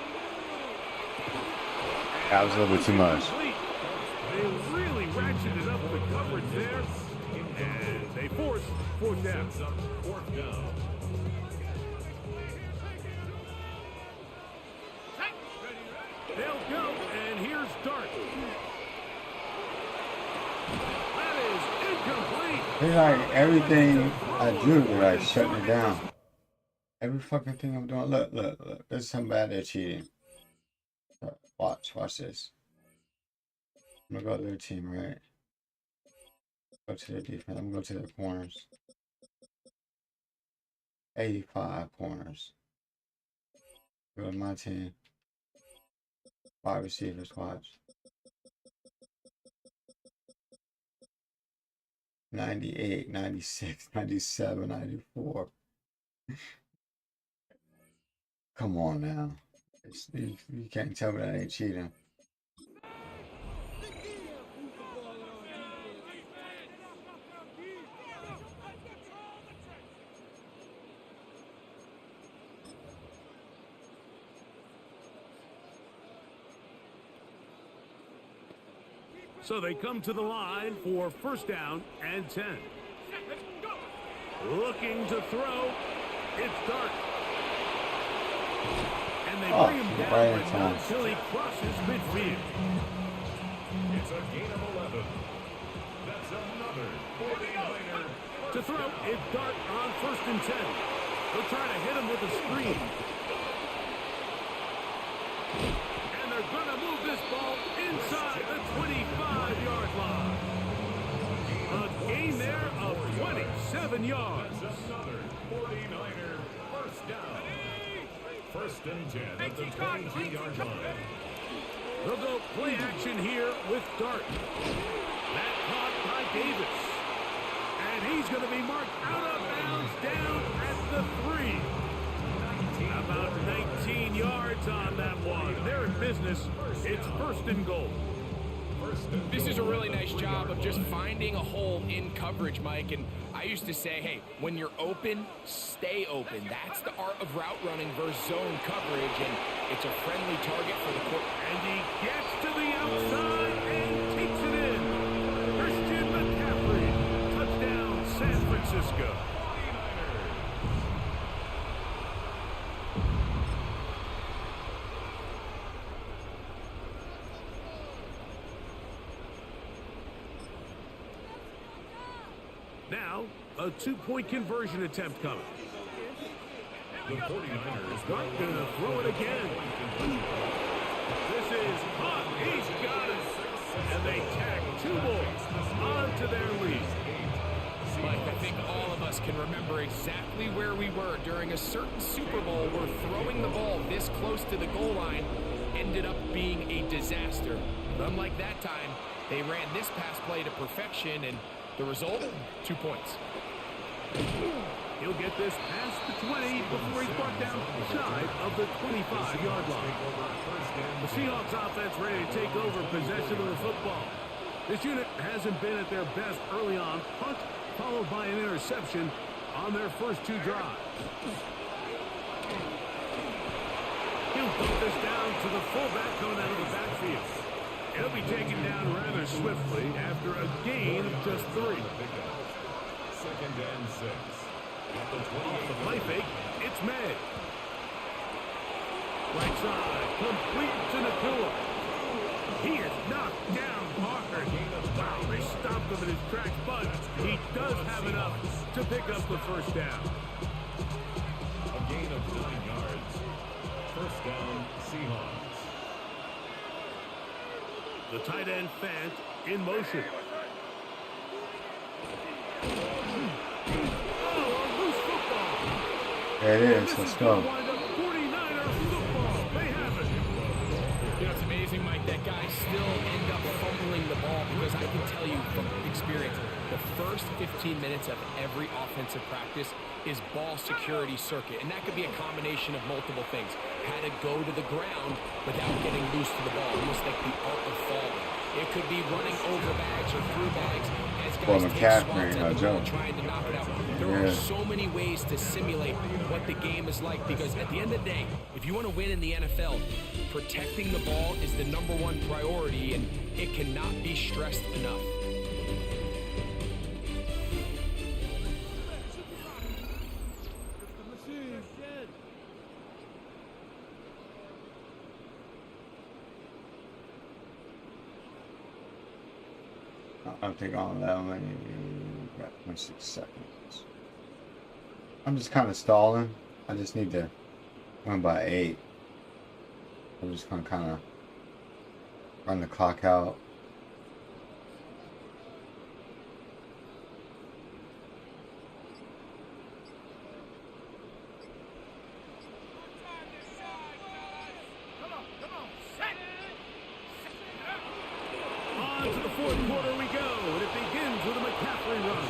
That was a little bit too much. They really ratcheted up the coverage there, and they force fourth down. Fourth down. They'll go, and here's Dart. That is incomplete. It's like everything I do, they're like shutting it down. Every fucking thing I'm doing. Look. There's something bad they're cheating. Watch this. I'm gonna go to their team, right? Go to their defense. I'm gonna go to their corners. 85 corners. Go to my team. Wide receivers, watch. 98, 96, 97, 94. Come on now. You can't tell me that ain't cheating. So they come to the line for first down and 10. Looking to throw. It's Dart. And they bring him down but not until he crosses midfield. It's a gain of 11. That's another 49er. To throw, it's Dart on first and 10. They'll try to hit him with a screen. And they're going to move this ball inside the 25-yard line. A gain there of 27 yards. That's another 49er first down. First and 10 at the 22-yard line. They'll go play action here with Dart. That caught by Davis. And he's going to be marked out of bounds down at the 3. About 19 yards on that one. They're in business. It's first and goal. This is a really nice job of just finding a hole in coverage, Mike. And I used to say, hey, when you're open, stay open. That's the art of route running versus zone coverage. And it's a friendly target for the quarterback. And he gets to the outside and takes it in. Christian McCaffrey. Touchdown, San Francisco. Now, a two-point conversion attempt coming. The 49ers Dart gonna throw it again. This is caught. He's got it. And they tag two more onto their lead. Mike, I think all of us can remember exactly where we were during a certain Super Bowl where throwing the ball this close to the goal line ended up being a disaster. But unlike that time, they ran this pass play to perfection, and the result, 2 points. He'll get this past the 20 before he's brought down shy of the 25-yard line. The Seahawks offense ready to take over possession of the football. This unit hasn't been at their best early on. Punt followed by an interception on their first two drives. He'll put this down to the fullback coming out of the backfield. He'll be taken down rather swiftly after a gain of just 3. Second and 6. Off the play fake, it's May. Right side, complete to Nakua. He is knocked down hard. Wow, they stopped him in his tracks, but he does have enough to pick up the first down. A gain of 9 yards. First down, Seahawks. The tight end Fant in motion. There it is. Let's go. 49er football. They have it. You know, it's amazing, Mike, that guys still end up fumbling the ball because I can tell you from experience, the first 15 15 minutes of every offensive practice is ball security circuit. And that could be a combination of multiple things. How to go to the ground without getting loose to the ball, almost like the art of falling. It could be running over bags or through bags as guys take swats at the ball trying to knock it out. There are so many ways to simulate what the game is like, because at the end of the day, if you want to win in the NFL, protecting the ball is the #1 priority, and it cannot be stressed enough. I'll take on that one. Got 26 seconds. I'm just kind of stalling. I just need to win by 8. I'm just gonna kind of run the clock out. On to the fourth quarter we go, and it begins with a McCaffrey run.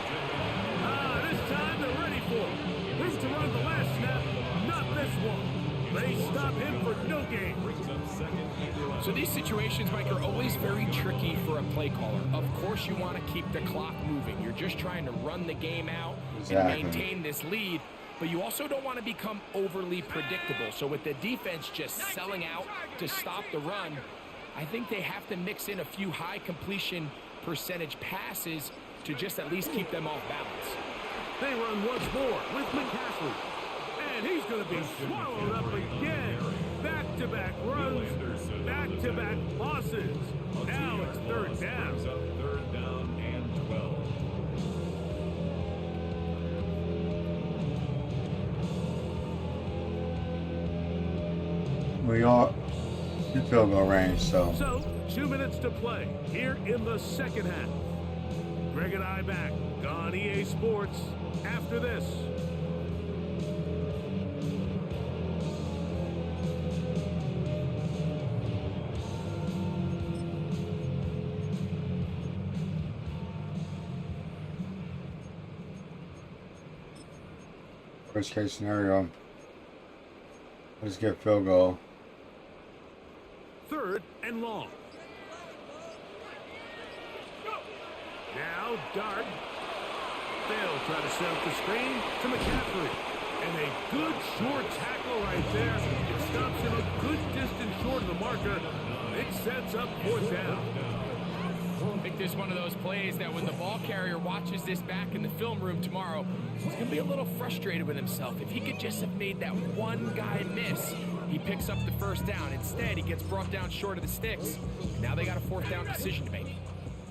This time they're ready for it. Room to run the last snap, not this one. They stop him for no gain. So these situations, Mike, are always very tricky for a play caller. Of course you want to keep the clock moving. You're just trying to run the game out and maintain this lead, but you also don't want to become overly predictable. So with the defense just selling out to stop the run, I think they have to mix in a few high completion percentage passes to just at least keep them off balance. They run once more with McCaffrey. And he's going to be swallowed up again. Back-to-back runs, back-to-back losses. Now it's third down. Third down and 12. We are in field goal range, so 2 minutes to play here in the second half. Greg and I back on EA Sports after this. worst case scenario, let's get field goal. Third and long. Now Dart. They'll try to set up the screen to McCaffrey. And a good short tackle right there. It stops him a good distance short of the marker. It sets up fourth down. I think this is one of those plays that when the ball carrier watches this back in the film room tomorrow, he's going to be a little frustrated with himself. If he could just have made that one guy miss, he picks up the first down. Instead, he gets brought down short of the sticks. Now they got a fourth down decision to make.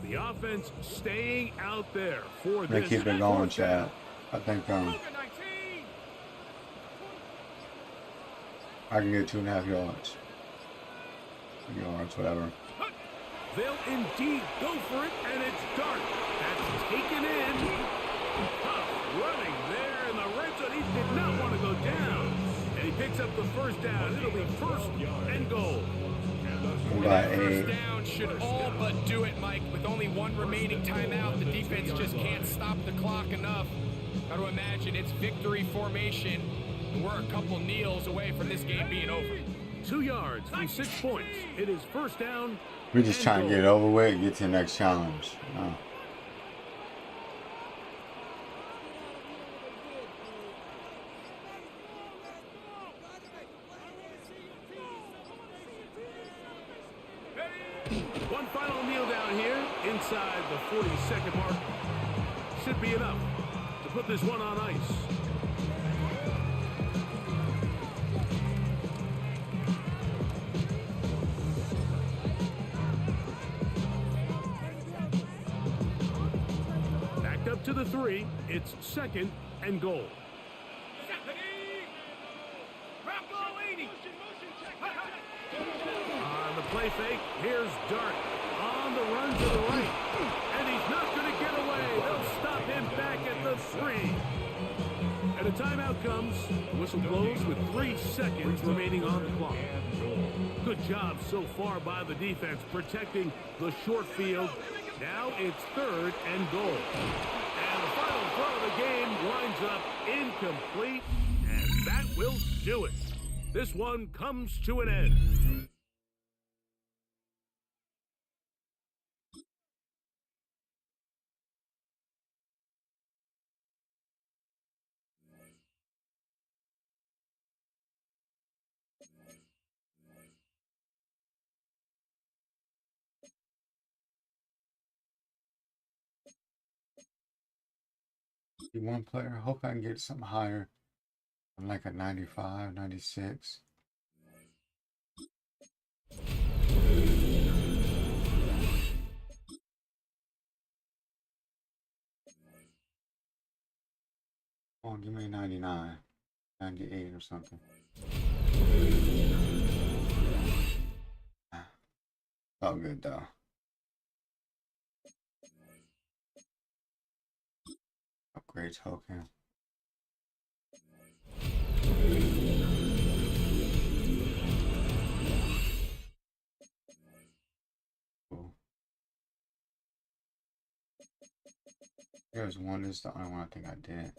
The offense staying out there for They this. keep it going, Chad. I think I can get 2.5 yards. 3 yards, whatever. They'll indeed go for it, and it's Dart. That's taken in. Running there in the red zone. He did not want to go down. And he picks up the first down. It'll be first and goal. First down should all but do it, Mike. With only one remaining timeout, the defense just can't stop the clock enough. Got to imagine it's victory formation. We're a couple kneels away from this game being over. 2 yards from 6 points. It is first down. We're just trying to get it over with and get to the next challenge. Oh. One final kneel down here inside the 40-second mark. Should be enough to put this one on ice. Backed up to the 3. It's second and goal. On the play fake, here's Dart on the run to the right. And he's not going to get away. They'll stop him back at the 3. And a timeout comes. Whistle blows with 3 seconds remaining on the clock. Good job so far by the defense protecting the short field. Now it's third and goal. And the final game winds up incomplete, and that will do it. This one comes to an end. One player. Hope I can get something higher. I'm like a 95, 96. Oh, give me a 99, 98 or something. All good though. Upgrade token. Cool. There's one. This is the only one I think I did.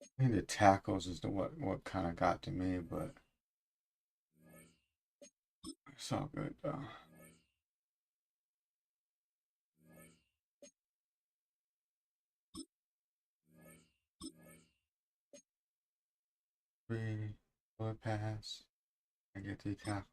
I think the tackles is the what kind of got to me, but it's all good though. Three bullet pass. I get 3 tackles.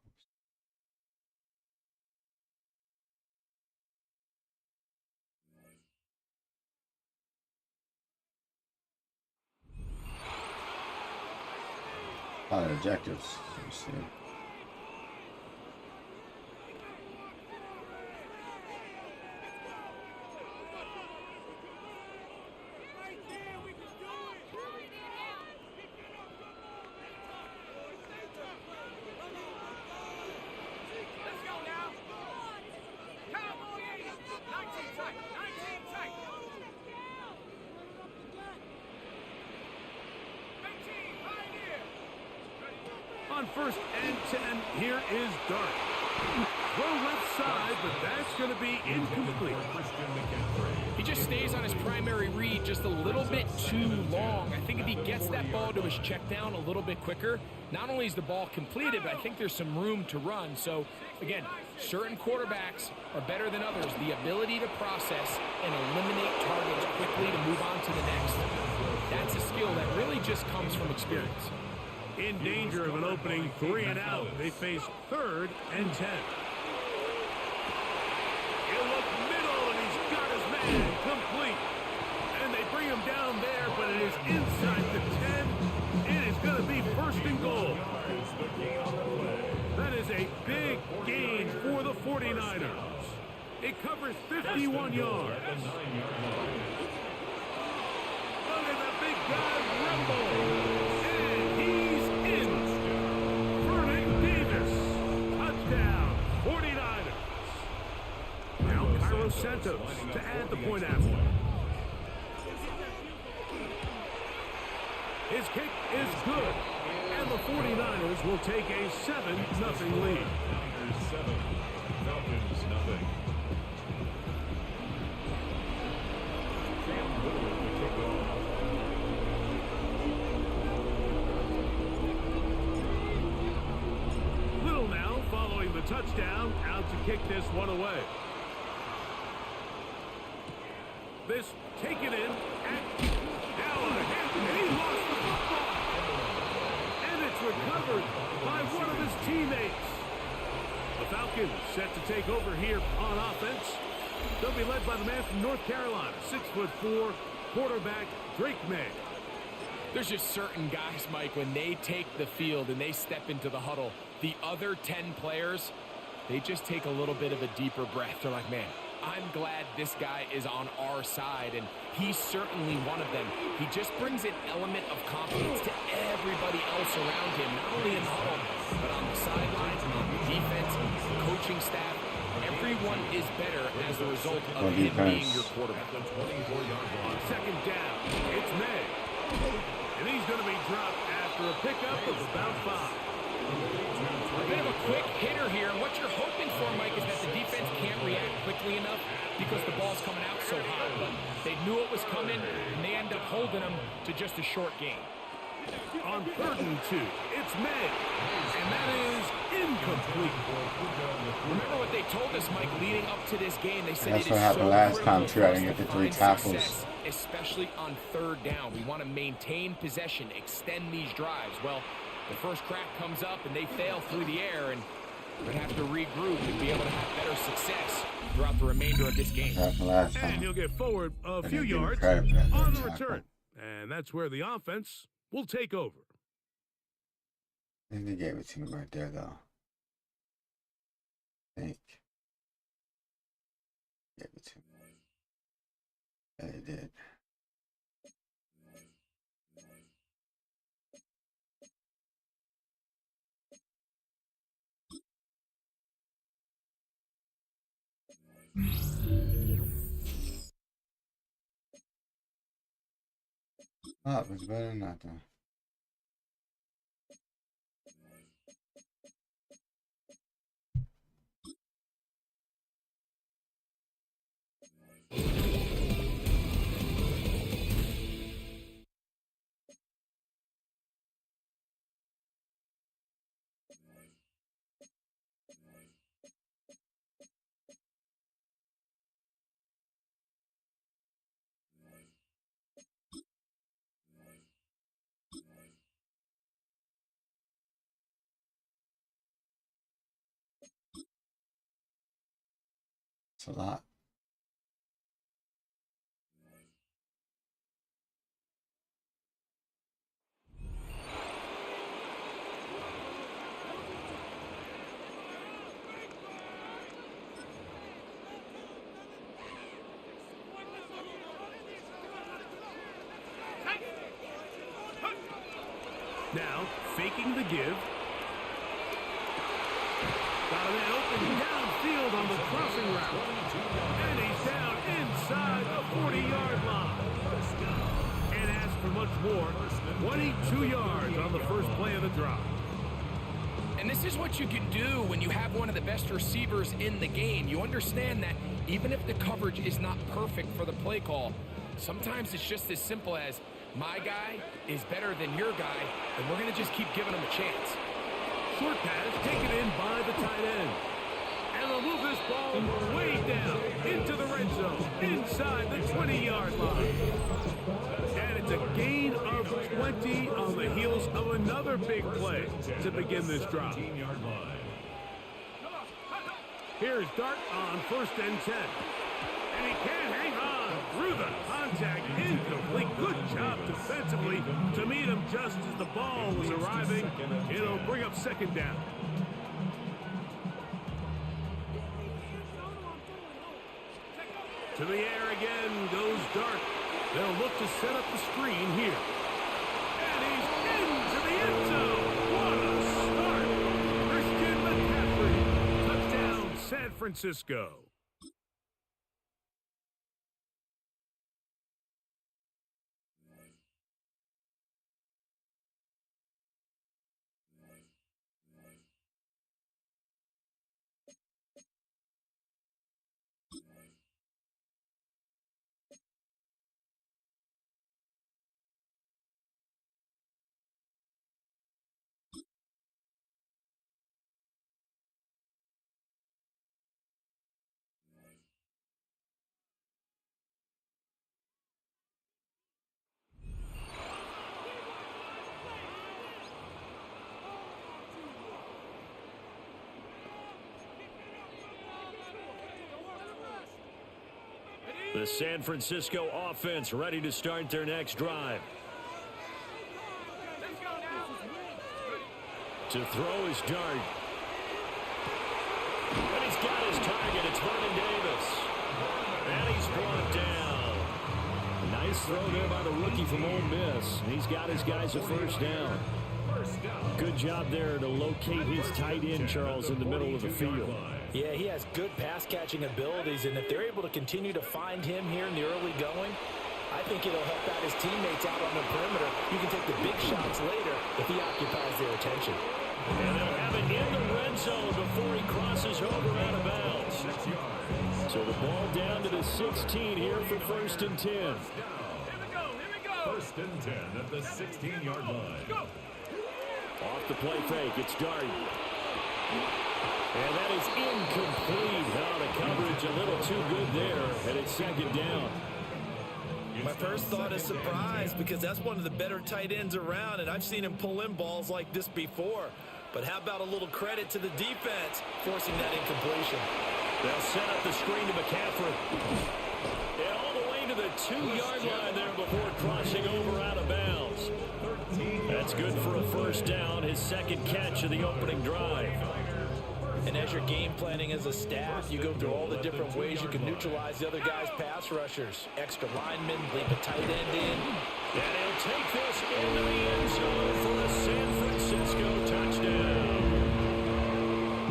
A lot of objectives. Let me see. On 1st and 10, here is Dart. Throw left side, but that's going to be incomplete. He just stays on his primary read just a little bit too long. I think if he gets that ball to his check down a little bit quicker, not only is the ball completed, but I think there's some room to run. So, again, certain quarterbacks are better than others. The ability to process and eliminate targets quickly to move on to the next. That's a skill that really just comes from experience. In danger of an opening 3 and out. They face 3rd and 10. He'll look middle, and he's got his man complete. And they bring him down there, but it is inside the 10. It is going to be 1st and goal. That is a big gain for the 49ers. It covers 51 yards. Look at the big guy rumble. Santos to add the point after. His kick is good, and the 49ers will take a 7-0 lead. 7, Falcons nothing. Little now following the touchdown, out to kick this one away. This taken in, and now ahead, and he lost the football. And it's recovered by one of his teammates. The Falcons set to take over here on offense. They'll be led by the man from North Carolina, 6'4", quarterback Drake May. There's just certain guys, Mike, when they take the field and they step into the huddle, the other 10 players, they just take a little bit of a deeper breath. They're like, man, I'm glad this guy is on our side, and he's certainly one of them. He just brings an element of confidence to everybody else around him, not only in the huddle, but on the sidelines, on the defense, the coaching staff. Everyone is better as a result of him being your quarterback. On 2nd down, it's May. And he's going to be dropped after a pickup of about 5. A bit of a quick hitter here. What you're hoping for, Mike, is that the defense can't react quickly enough because the ball's coming out so hot. But they knew it was coming, and they end up holding them to just a short game. On 3rd and 2, it's May, and that is incomplete. Remember what they told us, Mike, leading up to this game. They said That's it what is happened so last time, critical too. I for us didn't get to the 3 find tackles. success, especially on 3rd down. We want to maintain possession, extend these drives. Well, the first crack comes up, and they fail through the air, and we're going to have to regroup and be able to have better success throughout the remainder of this game. That's the last And time. he'll get forward a few didn't give him yards credit for that on the tackle. return. And that's where the offense will take over. I think they gave it to me right there, though. I think. Gave it to me. Yeah, they did. Oh, it was better than nothing. It's a lot. Now, faking the give. Got a man open downfield on the crossing route. And he's down inside the 40-yard line. And as for much more, 22 yards on the first play of the drive. And this is what you can do when you have one of the best receivers in the game. You understand that even if the coverage is not perfect for the play call, sometimes it's just as simple as my guy is better than your guy, and we're going to just keep giving him a chance. Short pass taken in by the tight end. And they'll move this ball way down into the red zone, inside the 20-yard line. And it's a gain of 20 on the heels of another big play to begin this drive. Here's Dart on 1st and 10. And he can't hang on through the contact. Incomplete. Good job defensively to meet him just as the ball was arriving. It'll bring up 2nd down. To the air again goes Dart. They'll look to set up the screen here. And he's into the end zone. What a start. Christian McCaffrey. Touchdown, San Francisco. The San Francisco offense ready to start their next drive. To throw is Dart. And he's got his target. It's Vernon Davis. And he's brought down. Nice throw there by the rookie from Ole Miss. And he's got his guys a 1st down. Good job there to locate his tight end, Charles, in the middle of the field. Yeah, he has good pass-catching abilities, and if they're able to continue to find him here in the early going, I think it'll help out his teammates out on the perimeter. You can take the big shots later if he occupies their attention. And they'll have it in the red zone before he crosses over out of bounds. So the ball down to the 16 here for 1st and 10. First and 10 at the 16-yard line. Off the play fake, it's Dart. And that is incomplete. Now the coverage a little too good there, and it's 2nd down. My first thought is surprise, because that's one of the better tight ends around, and I've seen him pull in balls like this before. But how about a little credit to the defense forcing that incompletion? They'll set up the screen to McCaffrey. And all the way to the 2-yard line there before crossing over out of bounds. That's good for a 1st down, his 2nd catch of the opening drive. And as you're game planning as a staff, you go through all the different ways you can neutralize the other guy's pass rushers. Extra linemen, leave a tight end in. And he'll take this into the end zone for a San Francisco touchdown.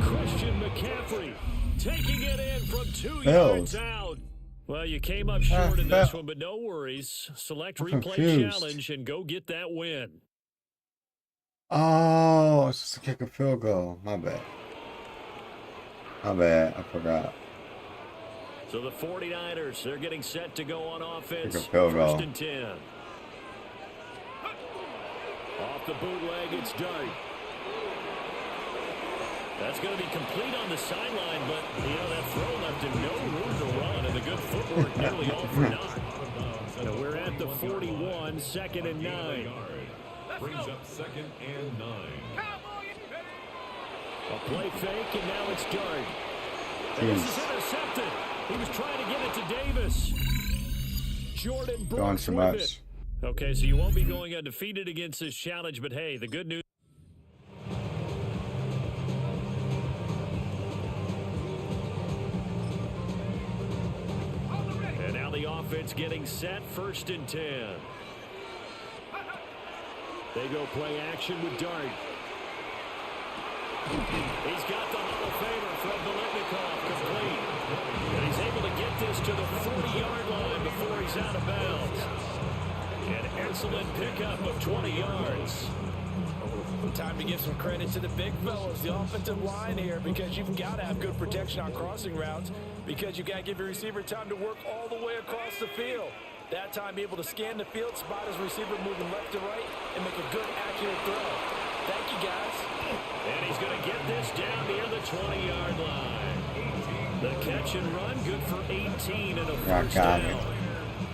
Christian McCaffrey taking it in from 2 yards out. Well, you came up short in this one, but no worries. Select replay challenge and go get that win. Oh, it's just to kick a field goal. My bad. My bad. I forgot. So the 49ers, they're getting set to go on offense. Kick a field goal. 1st and 10. Off the bootleg, it's Dart. That's going to be complete on the sideline, but, you know, that throw left him no room to run, and the good footwork nearly all for naught. So we're at the 41, 2nd and 9. Brings up 2nd and 9. A play fake, and now it's Dart. And this is intercepted. He was trying to get it to Davis. Jordan Brooks so with much. it. Okay, so you won't be going undefeated against this challenge, but hey, the good news. And now the offense getting set, 1st and 10. They go play action with Dart. He's got the Hall of Famer from Biletnikoff complete. And he's able to get this to the 40-yard line before he's out of bounds. An excellent pickup of 20 yards. Time to give some credit to the big fellas, the offensive line here, because you've got to have good protection on crossing routes, because you've got to give your receiver time to work all the way across the field. That time, be able to scan the field, spot his receiver moving left to right, and make a good, accurate throw. Thank you, guys. And he's going to get this down near the 20-yard line. The catch and run, good for 18 and a 1st down.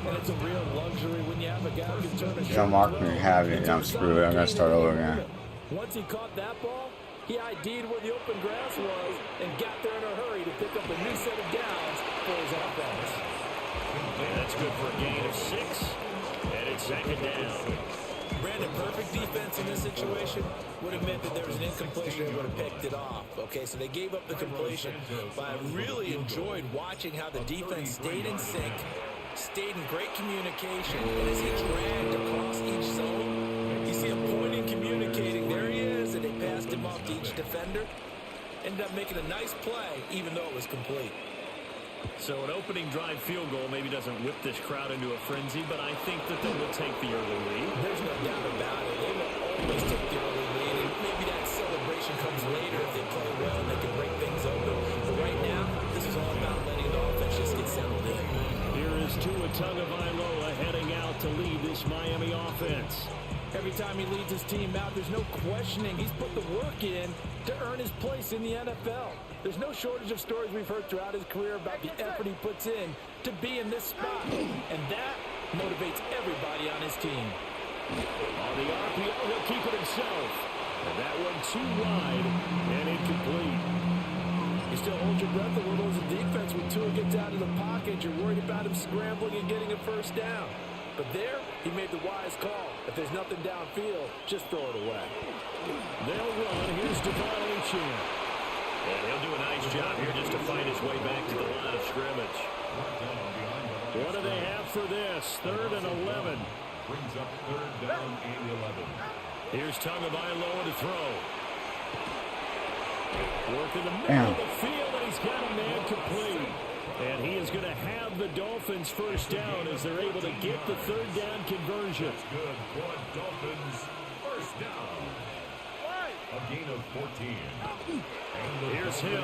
And it's a real luxury when you have a guy who can turn a Don't mark me, have it. I'm screwed. I'm going to start over again. Once he caught that ball, he ID'd where the open grass was and got there in a hurry to pick up a new set of downs for his offense. And that's good for a gain of 6. And it's 2nd down. Brandon, perfect defense in this situation would have meant that there was an incompletion and would have picked it off. Okay, so they gave up the completion, but I really enjoyed watching how the defense stayed in sync, stayed in great communication, and as he dragged across each zone, you see him pointing, communicating, there he is, and they passed him off to each defender. Ended up making a nice play, even though it was complete. So an opening drive field goal maybe doesn't whip this crowd into a frenzy, but I think that they will take the early lead. There's no doubt about it. They will always take the early lead, and maybe that celebration comes later if they play well and they can break things open. But right now, this is all about letting the offense just get settled in. Here is Tua Tagovailoa heading out to lead this Miami offense. Every time he leads his team out, there's no questioning. He's put the work in to earn his place in the NFL. There's no shortage of stories we've heard throughout his career about the effort he puts in to be in this spot. And that motivates everybody on his team. On the RPO, he'll keep it himself. And that one too wide and incomplete. You still hold your breath a little as a defense when Tua gets out of the pocket. You're worried about him scrambling and getting a 1st down. But there, he made the wise call. If there's nothing downfield, just throw it away. They'll run. Here's Devon. And he'll do a nice job here just to fight his way back to the line of scrimmage. What do they have for this? 3rd and 11. Brings up 3rd down and 11. Here's Tagovailoa to throw. Work in the middle of the field, and he's got a man complete. And he is going to have the Dolphins 1st down as they're able to get the 3rd down conversion. That's good for Dolphins 1st down. A gain of 14. Here's Hill.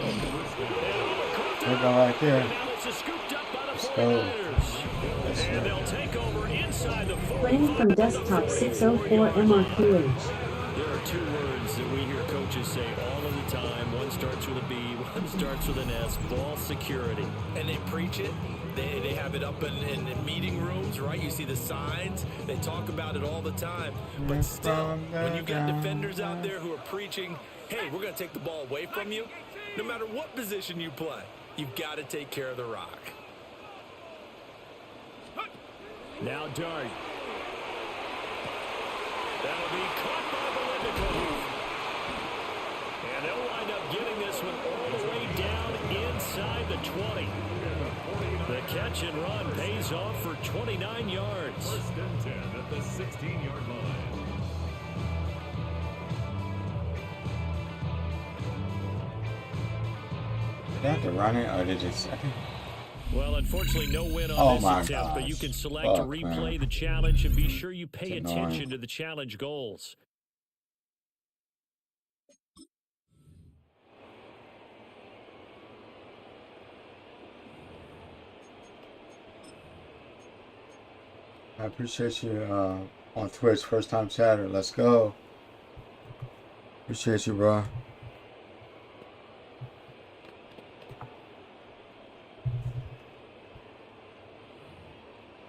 There you go right there. Now this is scooped up by the Let's go. 49ers. And they'll take over inside the 45. Playing from desktop 604 MRQH. There are two words that we hear coaches say all of the time. One starts with a B, one starts with an S. Ball security. And they preach it. They have it up in meeting rooms, right? You see the signs. They talk about it all the time. But still, when you've got defenders out there who are preaching, hey, we're going to take the ball away from you, no matter what position you play, you've got to take care of the rock. Now Dart. That'll be caught by Bolitnikov. And they'll wind up getting this one all the way down inside the 20. The catch and run pays off for 29 yards. First and 10 at the 16-yard line. Did they have to run it or did they just... Well, unfortunately, no win on Oh this my attempt, but you gosh. can select to Fuck, replay man. the challenge and be sure you pay It's attention annoying. to the challenge goals. I appreciate you on Twitch, first time chatter. Let's go. Appreciate you, bro.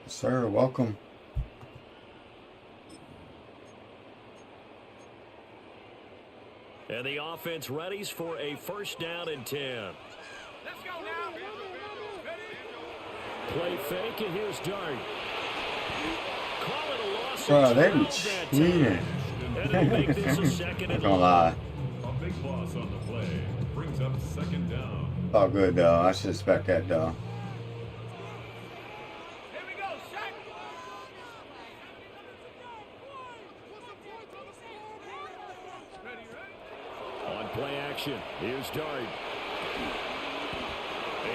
Yes, sir, welcome. And the offense readies for a first down and 10. Play fake, and here's Dart. Call it a loss. Bro, they be 12 that cheating. time. And they'll make this a second Not and gonna long. lie. A big loss on the play brings up second down. It's all good though. I should expect that though. On play action, here's Dart.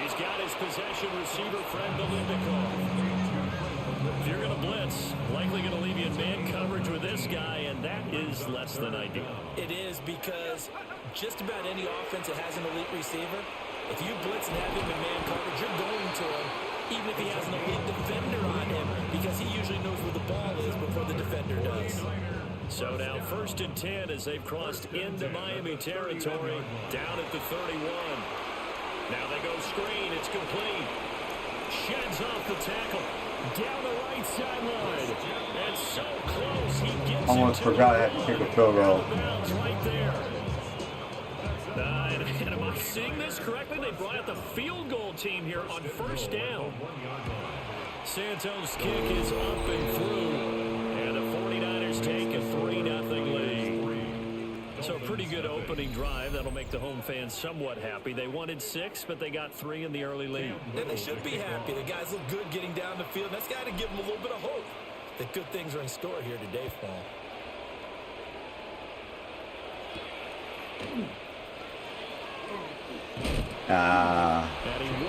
He's got his possession receiver friend Bolitnikov. If you're going to blitz, likely going to leave you in man coverage with this guy, and that is less than ideal. It is because just about any offense that has an elite receiver, if you blitz and have him in man coverage, you're going to him, even if he has an elite defender on him, because he usually knows where the ball is before the defender does. So now first and 10 as they've crossed into Miami territory, down at the 31. Now they go screen, it's complete. Sheds off the tackle, down the right sideline. And so close, he gets Almost into forgot I the had to run. kick a field goal. Out of bounds right there. And am I seeing this correctly? They brought out the field goal team here on first down. Santos' kick is up and through. And the 49ers take a 3-0 lead. So a pretty good opening drive. That'll make the home fans somewhat happy. They wanted 6, but they got 3 in the early lead. And they should be happy. The guys look good getting down the field. That's got to give them a little bit of hope that good things are in store here today for them.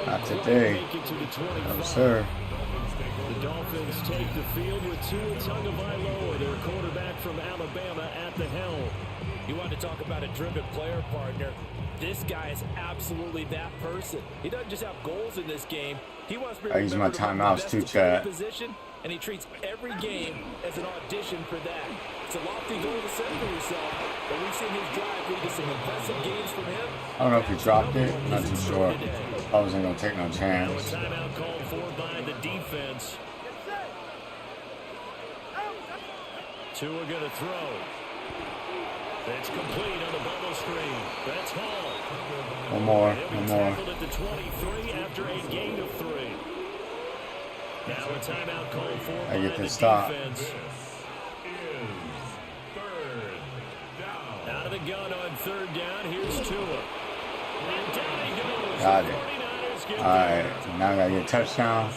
Not today. No, sir. The Dolphins take the field with Tua Tagovailoa, their quarterback from Alabama, at the helm. You want to talk about a driven player, partner. This guy is absolutely that person. He doesn't just have goals in this game. He wants to be I use my remembered among the timeouts best too, to play chat. position, and he treats every game as an audition for that. It's a lofty goal to set for yourself, but we've seen his drive lead to some impressive games from him. I don't know if he dropped it. I'm not too sure. I wasn't gonna take no Now a chance. timeout called for by the defense. Tua going to throw. It's complete on the bubble screen. That's Hall. One more. He'll be One more. tackled at the 23 after a gain of 3. Now a timeout called for I by get the this stop. defense. Out of the gun on third down. Here's Tua. And down he goes. Got The it. 49ers get All right. Now I gotta get a touchdown.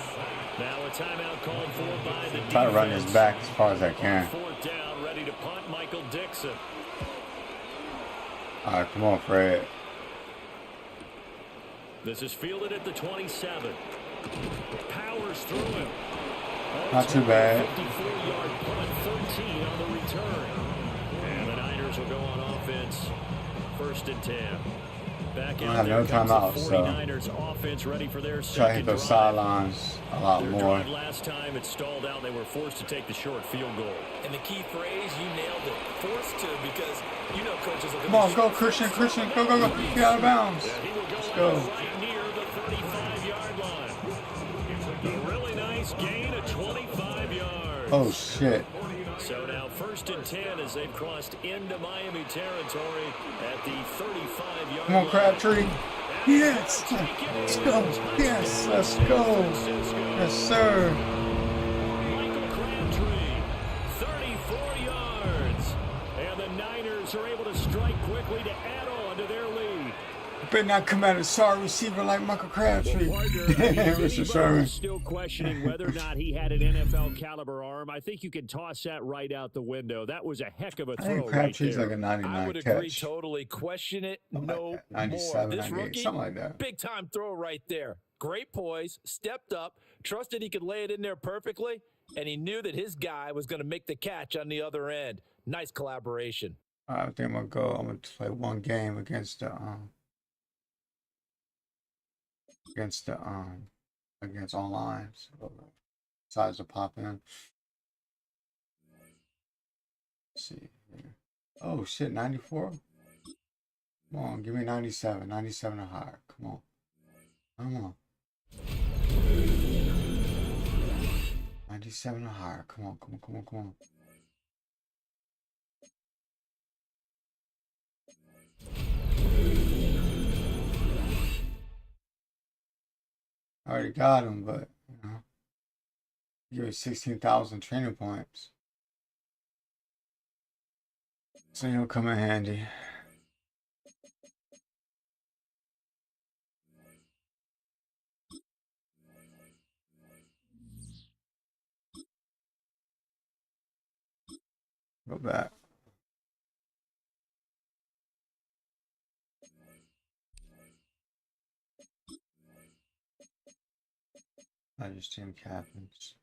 Now a timeout called for by the defense. Try to run this back as far as I can. Fourth down, ready to punt, Michael Dixon. All right, come on, Fred. This is fielded at the 27. Powers through him. Not too bad. 54-yard punt, 13 on the return. And the Niners Niners will go on offense. 1st and 10. Back I out have there no comes the timeout, so 49ers offense ready for their try to hit second those drive. sidelines a lot Their more. drive last time, it stalled out. They were forced to take the short field goal. And the key phrase, you nailed it. Forced to, because you know coaches will Come on, go Christian, Christian, go, go, go. Get out of bounds. Yeah, he will go Let's go. right near the 35-yard line. A really nice gain of 25 yards. Oh, shit. So now 1st and 10 as they've crossed into Miami territory at the 35-yard Come on, line. Crabtree. Yes. Let's go. Yes, let's go. Yes, sir. Michael Crabtree, 34 yards. And the Niners are able to strike quickly to add on to their lead. Better not come at a sorry receiver like Michael Crabtree. Well, partner, I mean, if Mr. anybody Sherman. is still questioning whether or not he had an NFL caliber arm, I think you can toss that right out the window. That was a heck of a I throw think right Crabtree's there. like a 99 I would catch. agree totally. Question it Something no like that. 97, more. This 98, rookie, something like that. big time throw right there. Great poise, stepped up, trusted he could lay it in there perfectly, and he knew that his guy was going to make the catch on the other end. Nice collaboration. I think I'm gonna go. I'm gonna play one game against the against online. So decides to pop in. Let's see here. Oh shit, 94. Come on, give me 97. 97 or higher. Come on. Come on. 97 or higher. Come on, come on, come on, come on. I already got him, but you know, give me 16,000 training points, so he'll come in handy. Go back. I just team captains.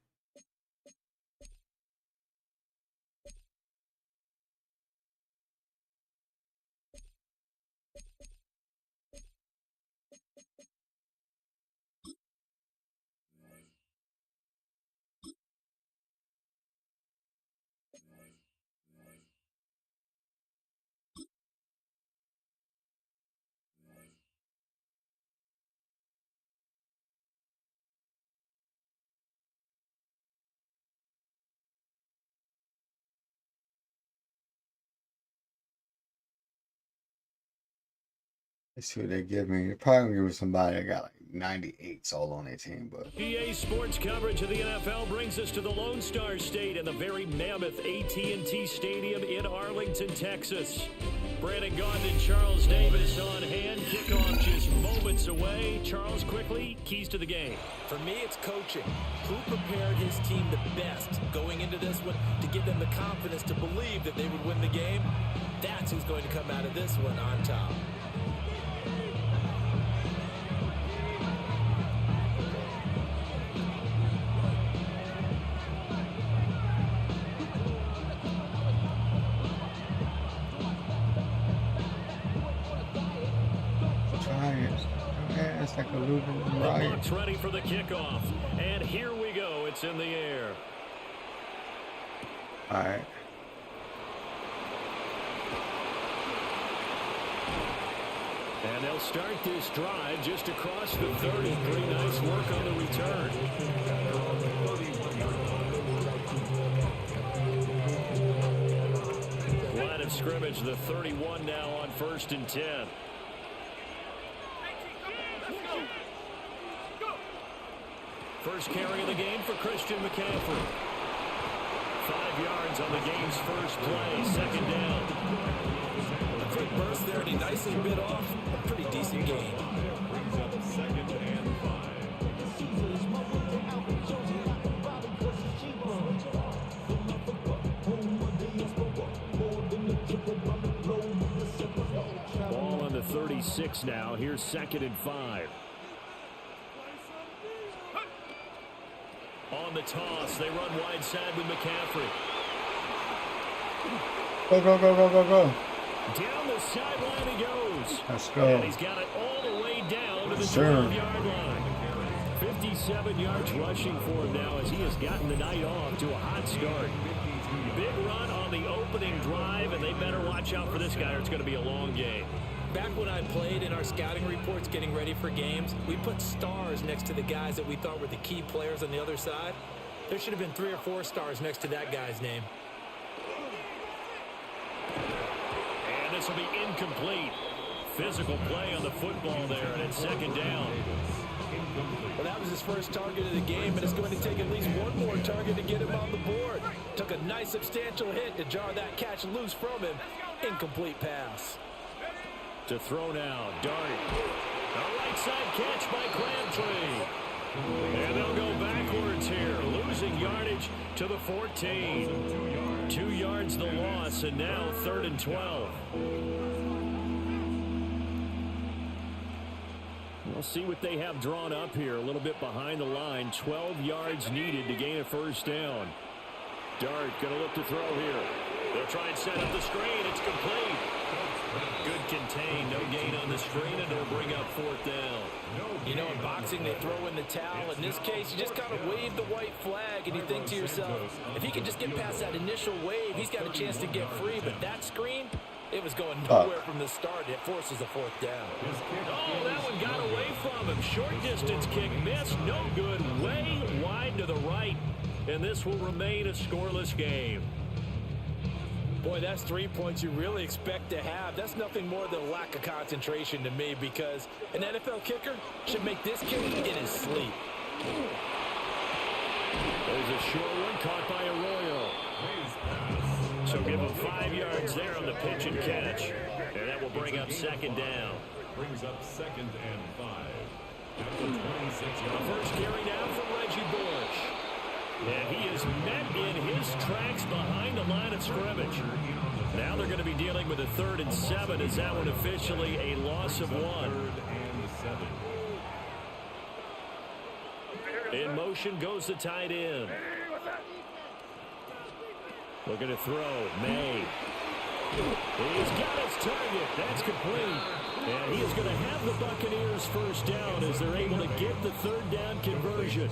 Let's see what they give me. They're probably gonna give me somebody that got like 98s all on their team, but EA Sports coverage of the NFL brings us to the Lone Star State and the very mammoth AT&T Stadium in Arlington, Texas. Brandon Gaudin and Charles Davis on hand. Kickoff just moments away. Charles, quickly, keys to the game. For me, it's coaching. Who prepared his team the best going into this one to give them the confidence to believe that they would win the game? That's who's going to come out of this one on top. it's like a little bit The right. Bucs ready for the kickoff. And here we go. It's in the air. All right. And they'll start this drive just across the 30. Pretty nice work on the return. Line of scrimmage, the 31 now on 1st and 10. First carry of the game for Christian McCaffrey. 5 yards on the game's first play, 2nd down. A quick burst there, and he nicely bit off a pretty decent game. Brings up 2nd and 5. Ball on the 36 now. Here's 2nd and 5. On the toss, they run wide side with McCaffrey. Go, go, go, go, go, go. Down the sideline he goes. Let's go. And he's got it all the way down to the Sure. 12-yard line. 57 yards rushing for him now as he has gotten the night off to a hot start. Big run on the opening drive, and they better watch out for this guy or it's going to be a long game. Back when I played in our scouting reports getting ready for games, we put stars next to the guys that we thought were the key players on the other side. There should have been 3 or 4 stars next to that guy's name. And this will be incomplete. Physical play on the football there, and it's second down. Well, that was his first target of the game, and it's going to take at least one more target to get him on the board. Took a nice substantial hit to jar that catch loose from him. Incomplete pass. To throw now, Dart. A right side catch by Crabtree. And they'll go backwards here, losing yardage to the 14. 2 yards the loss, and now 3rd and 12. We'll see what they have drawn up here, a little bit behind the line. 12 yards needed to gain a first down. Dart going to look to throw here. They'll try and set up the screen. It's complete. Good contain, no gain on the screen, and it'll bring up 4th down. You know, in boxing, they throw in the towel. In this case, you just kind of wave the white flag, and you think to yourself, if he can just get past that initial wave, he's got a chance to get free. But that screen, it was going nowhere from the start. It forces a 4th down. Oh, that one got away from him. Short distance kick missed. No good. Way wide to the right. And this will remain a scoreless game. Boy, that's 3 points you really expect to have. That's nothing more than a lack of concentration to me, because an NFL kicker should make this kick in his sleep. There's a short one caught by Arroyo. So give him 5 yards there on the pitch and catch. And that will bring up 2nd down. Brings up 2nd and 5. At the 26-yard The first carry now from Reggie Bush. And he is met in his tracks behind the line of scrimmage. Now they're going to be dealing with a 3rd and 7. Is that one officially a loss of 1? 3rd and 7. In motion goes the tight end. Looking to throw. May. He's got his target. That's complete. And he is going to have the Buccaneers first down as they're able to get the 3rd down conversion.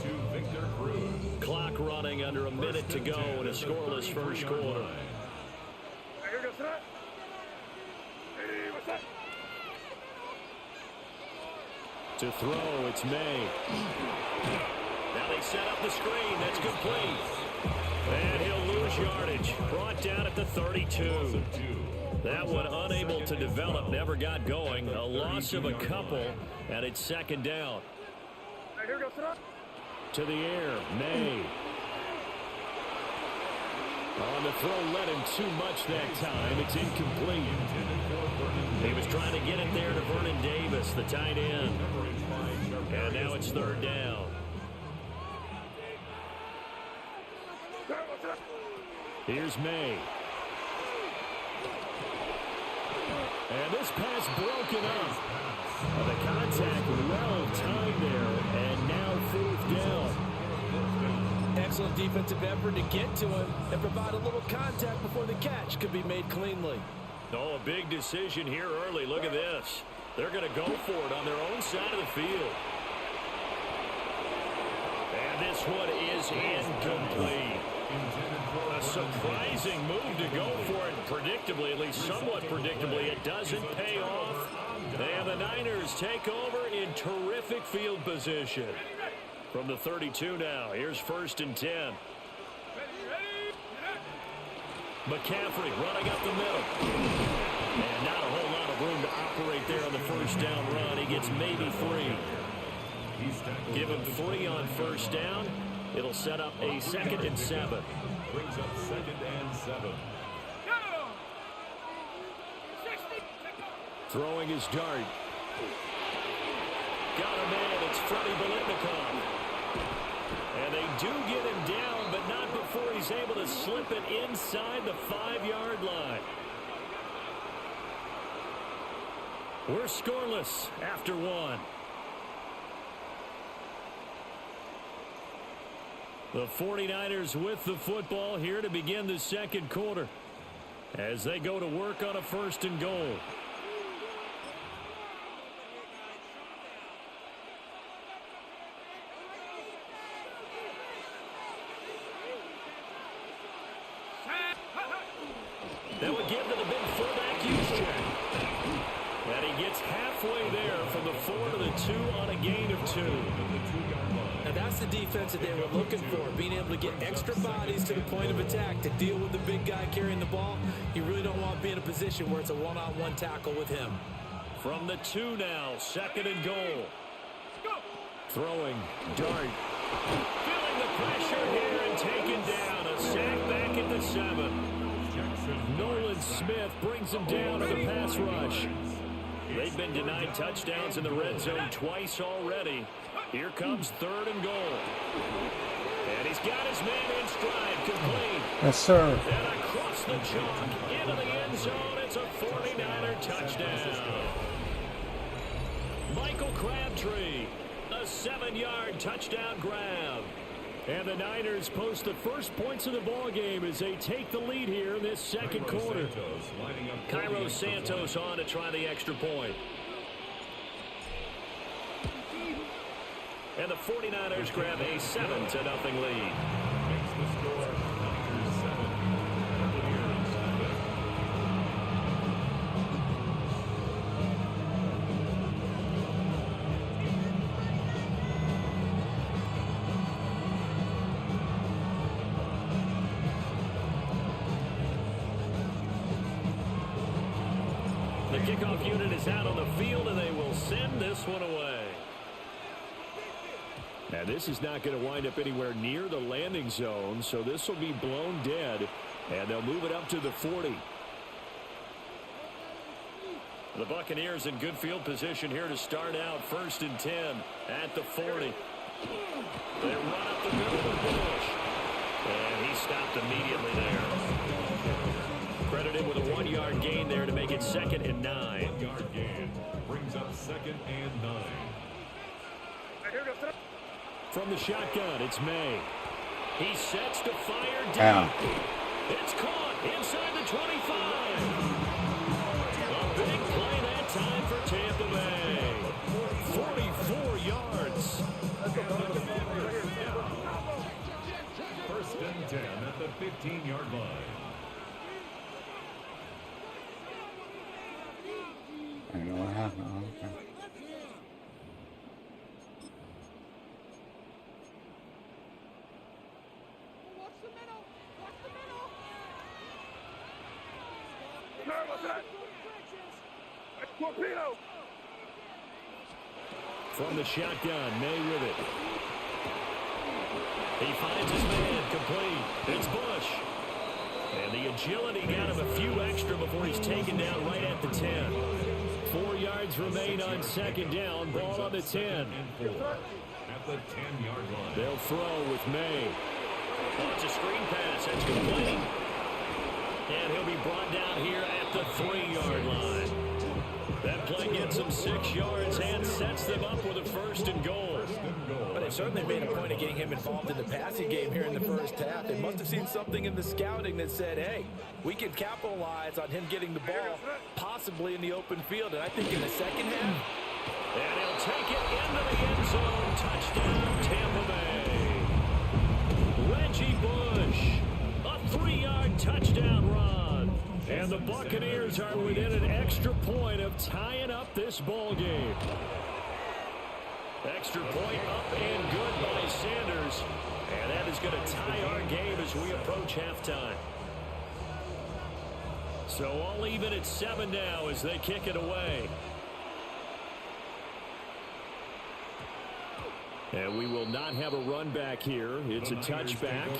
Clock running under a minute to go in a scoreless first quarter. To throw, it's May. Now they set up the screen. That's complete. And he'll lose yardage. Brought down at the 32. That one unable to develop, never got going. A loss of a couple, and it's 2nd down. To the air, May. On the throw, led him too much that time. It's incomplete. He was trying to get it there to Vernon Davis, the tight end. And now it's 3rd down. Here's May. And this pass broken up. The contact well timed there, and now 4th down. Excellent defensive effort to get to him and provide a little contact before the catch could be made cleanly. Oh, a big decision here early. Look at this. They're going to go for it on their own side of the field. And this one is incomplete. A surprising move to go for it predictably, at least somewhat predictably. It doesn't pay off. And the Niners take over in terrific field position. From the 32 now, here's 1st and 10. McCaffrey running up the middle. And not a whole lot of room to operate there on the first down run. He gets maybe 3. Give him 3 on first down. It'll set up a 2nd and 7. Brings up 2nd and 7. Throwing his dart. Got a man. It's Freddie Biletnikoff. And they do get him down, but not before he's able to slip it inside the 5-yard line. We're scoreless after 1. The 49ers with the football here to begin the 2nd quarter. as they go to work on a 1st and goal. They would give to the big fullback Juszczyk. And he gets halfway there from the 4 to the 2 on a gain of 2. Now that's the defense that they were looking for, being able to get extra bodies to the point of attack to deal with the big guy carrying the ball. You really don't want to be in a position where it's a one-on-one tackle with him. From the 2 now, 2nd and goal. Throwing, dart. Feeling the pressure here and taken down. A sack back at the 7. Nolan Smith brings him down to the pass rush. They've been denied touchdowns in the red zone twice already. Here comes 3rd and goal. And he's got his man in stride, complete. Yes, sir. And across the chalk, into the end zone, it's a 49er touchdown. Michael Crabtree, a 7-yard touchdown grab. And the Niners post the first points of the ball game as they take the lead here in this 2nd quarter. Cairo Santos on to try the extra point. And the 49ers grab a 7-0 lead. Makes the score Niners 7, Buccaneers 7. The kickoff unit is out on the field, and they will send this one away. Now, this is not going to wind up anywhere near the landing zone, so this will be blown dead, and they'll move it up to the 40. The Buccaneers in good field position here to start out 1st and 10 at the 40. They run up the middle of Bush, and he stopped immediately there. Credited with a 1-yard gain there to make it 2nd and 9. 1-yard gain brings up 2nd and 9. From the shotgun, it's May. He sets to fire deep. Yeah. It's caught inside the 25. A big play that time for Tampa Bay. 44 yards. 1st and 10 at the 15-yard line. I don't know what happened. Oh, okay. From the shotgun, May with it. He finds his man, complete. It's Bush. And the agility got him a few extra before he's taken down right at the 10. 4 yards remain on 2nd down. Ball on the 10. At the 10-yard line. They'll throw with May. Oh, it's a screen pass. It's complete. And he'll be brought down here at the 3-yard line. That play gets him 6 yards and sets them up with a 1st and goal. But they certainly made a point of getting him involved in the passing game here in the first half. They must have seen something in the scouting that said, hey, we can capitalize on him getting the ball, possibly in the open field. And I think in the second half. And he'll take it into the end zone. Touchdown, Tampa Bay. Reggie Bush, a 3-yard touchdown run. And the Buccaneers are within an extra point of tying up this ball game. Extra point up and good by Sanders. And that is going to tie our game as we approach halftime. So all even at 7 now as they kick it away. And we will not have a run back here. It's a touchback,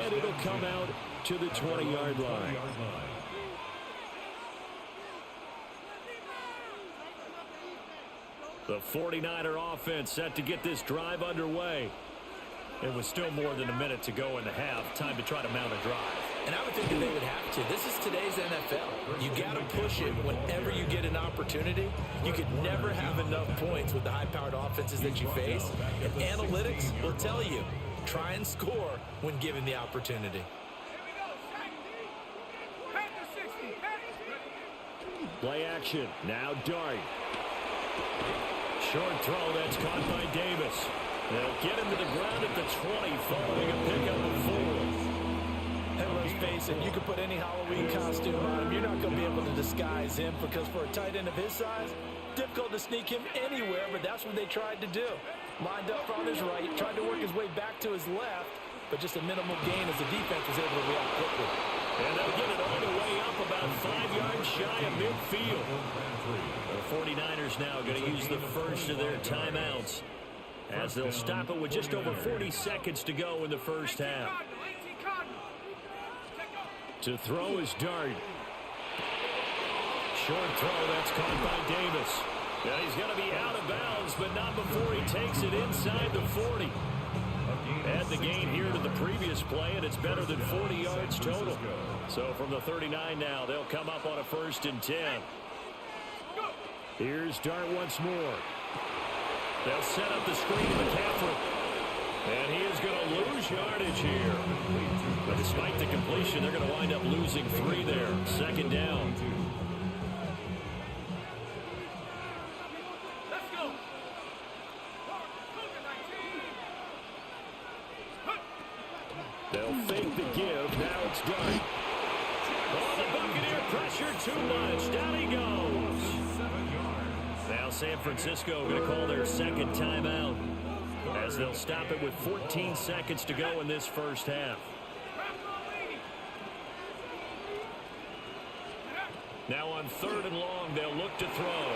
and it'll come out to the 20-yard line. The 49er offense set to get this drive underway. It was still more than a minute to go in the half. Time to try to mount a drive. And I would think that they would have to. This is today's NFL. You got to push it whenever you get an opportunity. You could never have enough points with the high-powered offenses that you face. And analytics will tell you, try and score when given the opportunity. Play action. Now Dart. Short throw. That's caught by Davis. They'll get him to the ground at the 20 following a pickup of 4. And let's face it, you can put any Halloween costume on him. You're not going to be able to disguise him because for a tight end of his size, difficult to sneak him anywhere, but that's what they tried to do. Lined up on his right, tried to work his way back to his left, but just a minimal gain as the defense was able to react quickly. And they'll get it all the way up about 5 yards shy of midfield. The 49ers now going to use the first of their timeouts as they'll stop it with just over 40 seconds to go in the first half. To throw is Dart. Short throw, that's caught by Davis. Now he's going to be out of bounds, but not before he takes it inside the 40. Add the gain here to the previous play, and it's better than 40 yards total. So from the 39 now, they'll come up on a 1st and 10. Here's Dart once more. They'll set up the screen to McCaffrey. And he is going to lose yardage here. But despite the completion, they're going to wind up losing 3 there. 2nd down. They'll fake the give. Now it's Dart. Oh, the Buccaneer pressure too much. Down he goes. Now San Francisco going to call their 2nd timeout as they'll stop it with 14 seconds to go in this first half. Now on 3rd and long, they'll look to throw.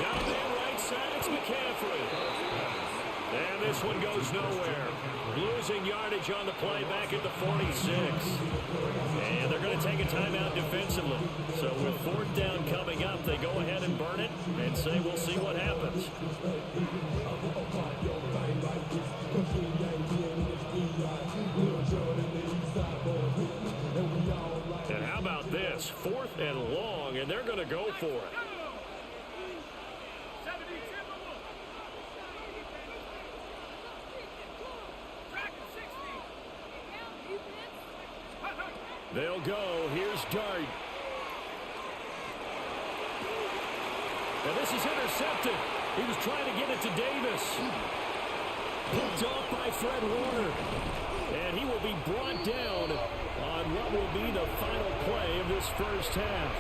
Down there right side, it's McCaffrey. And this one goes nowhere. Losing yardage on the play back at the 46. And they're going to take a timeout defensively. So with 4th down coming up, they go ahead and burn it and say we'll see what happens. And how about this? 4th and long, and they're going to go for it. They'll go. Here's Dart. And this is intercepted. He was trying to get it to Davis. Picked off by Fred Warner. And he will be brought down on what will be the final play of this first half.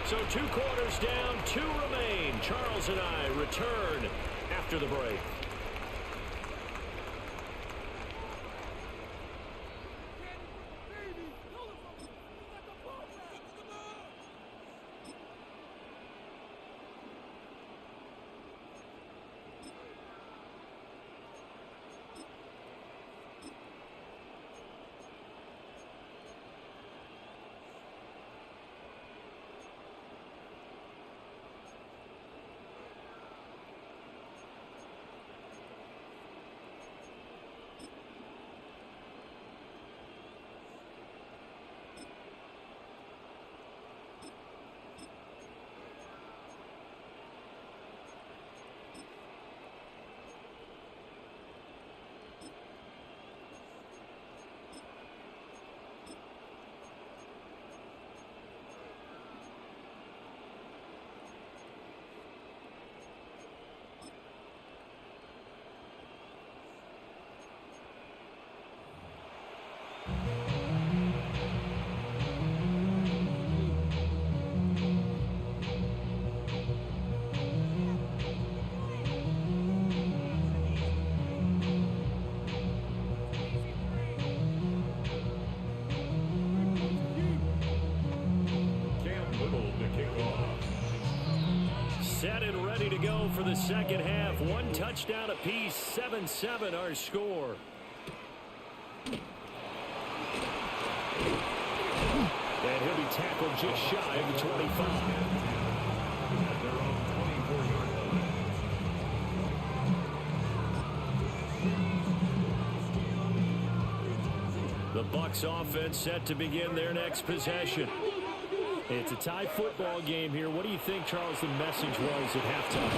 So 2 quarters down, 2 remain. Charles and I return after the break. Set and ready to go for the second half. 1 touchdown apiece, 7-7 our score. And he'll be tackled just shy of the 25. The Bucs offense set to begin their next possession. It's a tie football game here. What do you think, Charles, the message was at halftime?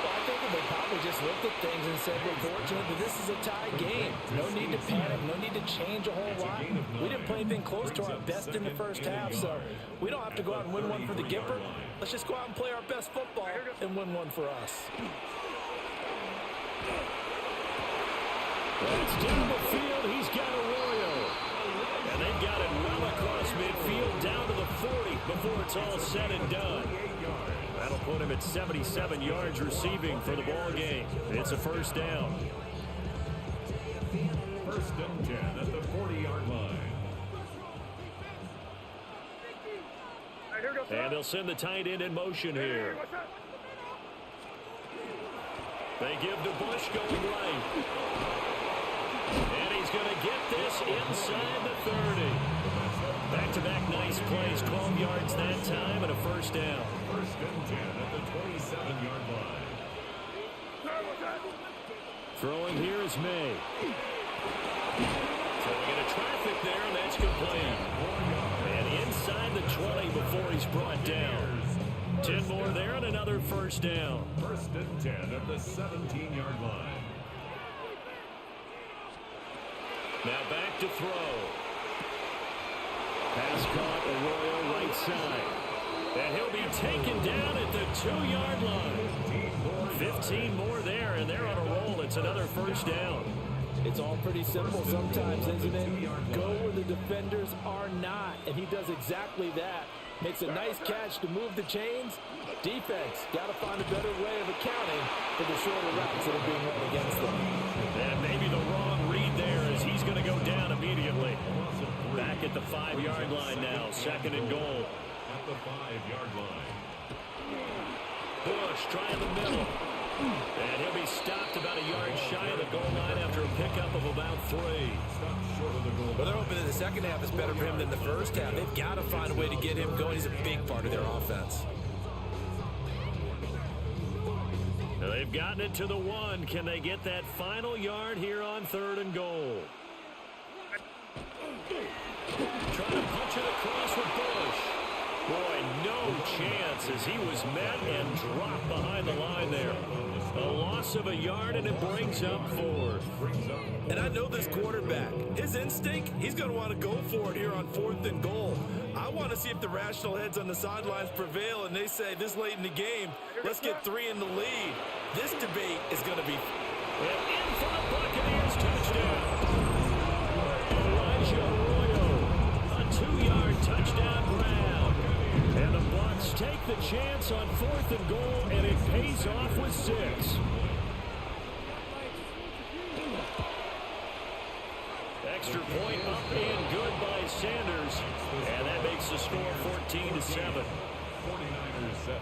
Well, I think they probably just looked at things and said, we're fortunate that this is a tie game. No need to panic, no need to change a whole lot. We didn't play anything close to our best in the first half, so we don't have to go out and win one for the Gipper. Let's just go out and play our best football and win one for us. That's down the field. He's got Arroyo. And they've got it well across midfield down to the 40 before it's all said and done. That'll put him at 77 yards receiving for the ball game. It's a first down. First and 10 at the 40-yard line. And they'll send the tight end in motion here. They give to Bush going right. And he's going to get this inside the 30. Back-to-back nice plays, 12 yards that time, and a first down. First and 10 at the 27-yard line. Throwing here is May. Throwing into traffic there, and that's complete. And inside the 20 before he's brought down. 10 more there and another first down. First and 10 at the 17-yard line. Now back to throw. Pass caught, Arroyo right side. And he'll be taken down at the 2-yard line. 15 more there, and they're on a roll. It's another first down. It's all pretty simple sometimes, isn't it? Go where the defenders are not, and he does exactly that. Makes a nice catch to move the chains. Defense, got to find a better way of accounting for the shorter routes that are being run against them. And maybe the wrong read there as he's going to go down immediately. Back at the 5-yard line now, second and goal. At the 5-yard line. Bush trying the middle. And he'll be stopped about a yard shy of the goal line after a pickup of about 3. Stopped short of the goal. Well, they're hoping that the second half is better for him than the first half. They've got to find a way to get him going. He's a big part of their offense. They've gotten it to the 1. Can they get that final yard here on 3rd and goal? Trying to punch it across with Bush. Boy, no chance as he was met and dropped behind the line there. A loss of a yard, and it brings up 4th. And I know this quarterback. His instinct, he's going to want to go for it here on 4th and goal. I want to see if the rational heads on the sidelines prevail, and they say this late in the game, let's get 3 in the lead. This debate is going to be... And in for the Buccaneers touchdown. Elijah Arroyo, a 2-yard touchdown grab. And the Bucs take the chance on 4th and goal, and it pays off with 6. Extra point up and good by Sanders. And that makes the score 14-7. 49ers 7.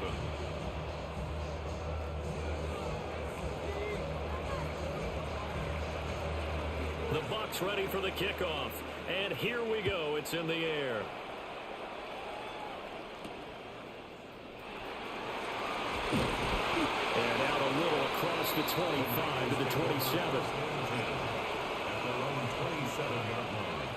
The Bucs ready for the kickoff. And here we go. It's in the air. And out a little across the 25 to the 27. At their own 27-yard line.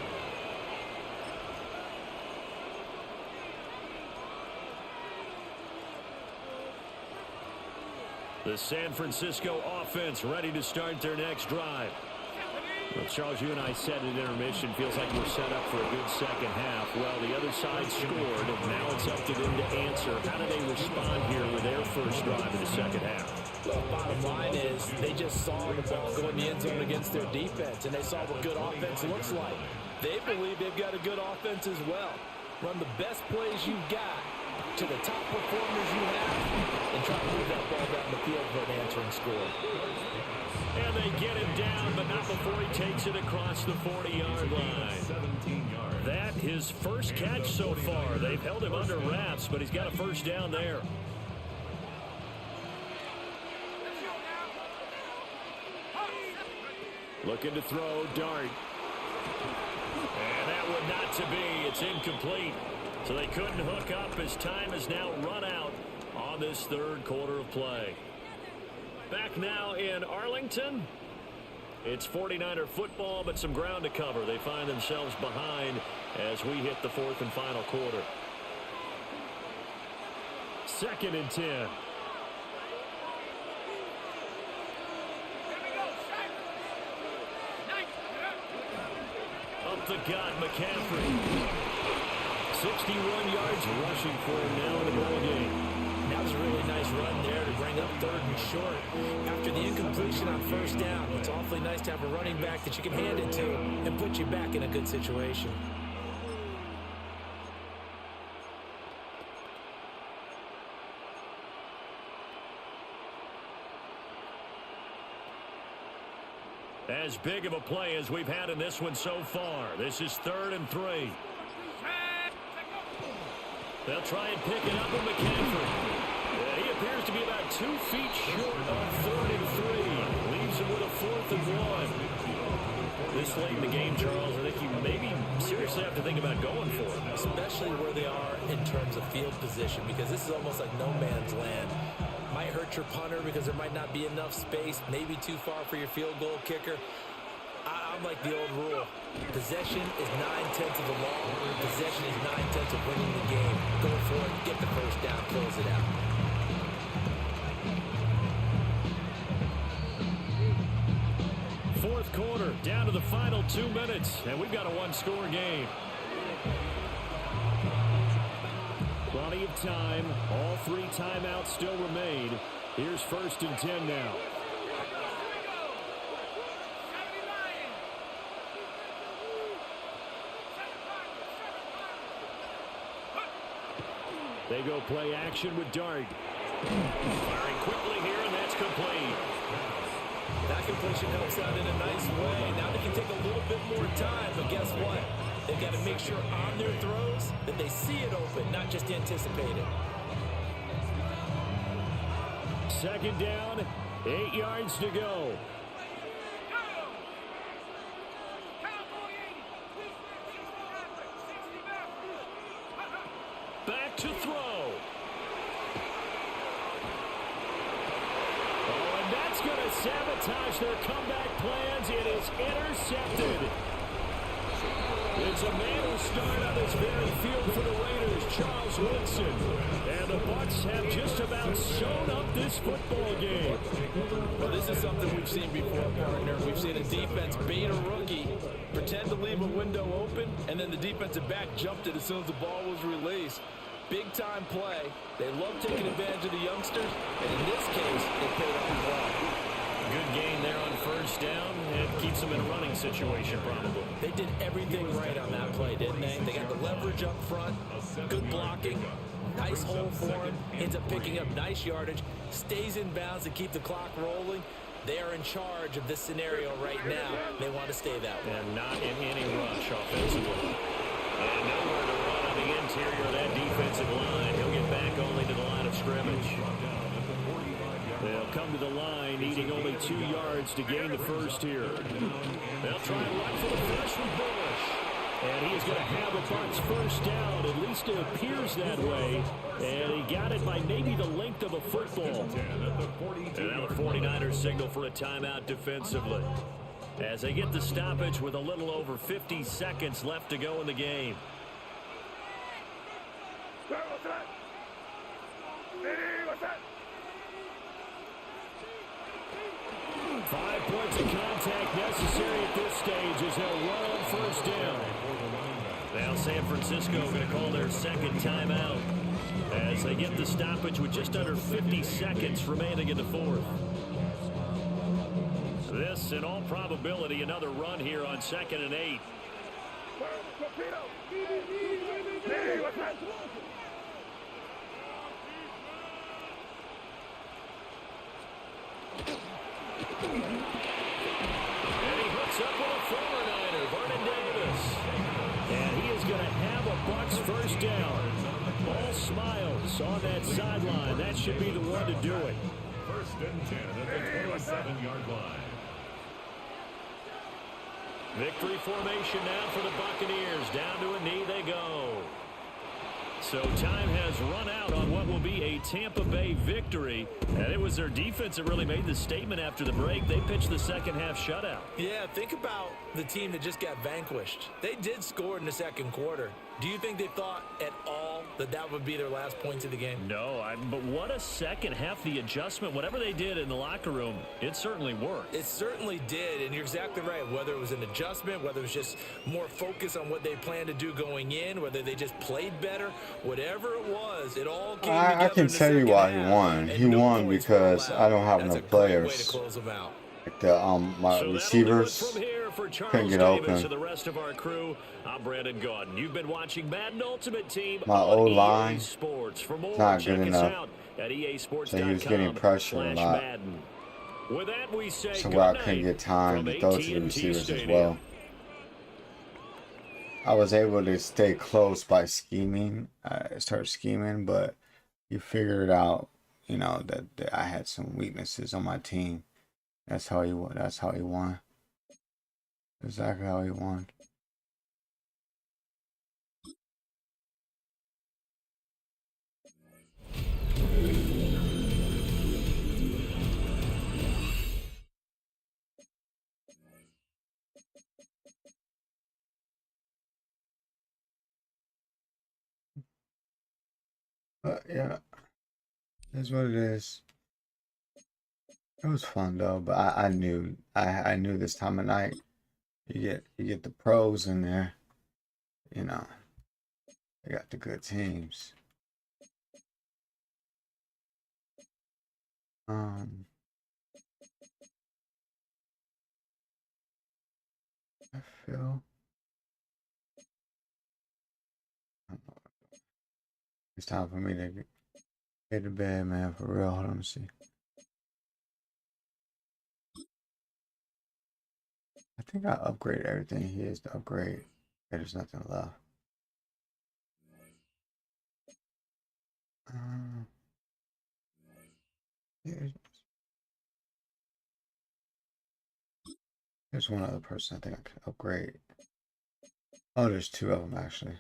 The San Francisco offense ready to start their next drive. Well, Charles, you and I said at intermission, feels like we're set up for a good second half. Well, the other side scored, and now it's up to them to answer. How do they respond here with their first drive of the second half? Well, bottom line is they just saw the ball go in the end zone against their defense, and they saw what good offense looks like. They believe they've got a good offense as well. Run the best plays you've got to the top performers you have, and try to move that ball down the field for an answering score. And they get him down, but not before he takes it across the 40-yard line. 17 yards. That his first catch so far. They've held him under wraps, but he's got a first down there. Looking to throw, dart. And that would not to be. It's incomplete. So they couldn't hook up as time has now run out on this third quarter of play. Back now in Arlington. It's 49er football, but some ground to cover. They find themselves behind as we hit the fourth and final quarter. 2nd and 10. Up the gut, McCaffrey. 61 yards rushing for him now in the ball game. That was a really nice run there to bring up 3rd and short. After the incompletion on 1st down, it's awfully nice to have a running back that you can hand it to and put you back in a good situation. As big of a play as we've had in this one so far. This is 3rd and 3. They'll try and pick it up with McCaffrey. He appears to be about 2 feet short on 3rd and 3. Leaves him with a 4th and 1. This late in the game, Charles, I think you maybe seriously have to think about going for it. Especially where they are in terms of field position, because this is almost like no man's land. Might hurt your punter because there might not be enough space, maybe too far for your field goal kicker. I'm like the old rule. Possession is 9/10 of the law. Possession is 9/10 of winning the game. Go for it, get the 1st down, close it out. Fourth quarter, down to the final 2 minutes, and we've got a 1-score game. Plenty of time. All 3 timeouts still remain. Here's 1st and 10 now. They go play action with Dart. Firing quickly here, and that's complete. That completion helps out in a nice way. Now they can take a little bit more time, but guess what? They've got to make sure on their throws that they see it open, not just anticipate it. 2nd down, 8 yards to go. Back to throw. Oh, and that's going to sabotage their comeback plans. It is intercepted. It's a man who started on this very field for the Raiders, Charles Woodson. And the Bucs have just about sewn up this football game. Well, this is something we've seen before, partner. We've seen a defense bait a rookie, pretend to leave a window open, and then the defensive back jumped it as soon as the ball was released. Big-time play. They love taking advantage of the youngsters, and in this case, it paid off well. Good gain there on 1st down. It keeps them in a running situation, probably. They did everything right on that play, didn't they? They got the leverage up front, good blocking, nice hole for him, ends up picking up nice yardage, stays in bounds to keep the clock rolling. They are in charge of this scenario right now. They want to stay that way. And not in any rush offensively. And nowhere to run on the interior of that defensive line. He'll get back only to the line of scrimmage. They'll come to the line, needing only 2 yards to gain the 1st here. They'll try and run for the first from Bush. And he is going to have a Bucs 1st down. At least it appears that way. And he got it by maybe the length of a football. And now the 49ers signal for a timeout defensively, as they get the stoppage with a little over 50 seconds left to go in the game. 5 points of contact necessary at this stage as they'll run on 1st down. Now San Francisco going to call their 2nd timeout as they get the stoppage with just under 50 seconds remaining in the 4th. This, in all probability, another run here on 2nd and 8. And he hooks up with a former Niner, Vernon Davis. And he is going to have a Bucs 1st down. All smiles on that sideline. That should be the one to do it. 1st and 10 at the 27-yard line. Victory formation now for the Buccaneers. Down to a knee they go. So time has run out on what will be a Tampa Bay victory. And it was their defense that really made the statement after the break. They pitched the 2nd half shutout. Yeah, think about the team that just got vanquished. They did score in the 2nd quarter. Do you think they thought at all that would be their last points of the game. No, but what a second half. The adjustment, whatever they did in the locker room, it certainly worked. It certainly did, and you're exactly right. Whether it was an adjustment, whether it was just more focus on what they planned to do going in, whether they just played better, whatever it was, it all came together. I can tell you why he won. He won because I don't have enough players. Way to close them out. Like the my receivers couldn't get open. To the rest of our crew, I'm Brandon Gaudin. You've been watching Madden Ultimate Team my on old line Sports. For more, not check good us enough. out at easports.com. So he was getting pressure a lot. Madden. With that, we say so where I couldn't get time to throw to the receivers as well. I was able to stay close by scheming. I started scheming, but you figured out, you know, that I had some weaknesses on my team. That's how he won. That's how he won. Exactly how he won. But yeah, that's what it is. It was fun though, but I knew this time of night you get the pros in there, you know. They got the good teams. I feel it's time for me to get to bed, man, for real. Hold on, let me see. I think I upgraded everything he is to upgrade. There's nothing left. There's one other person I think I could upgrade. Oh, there's two of them actually.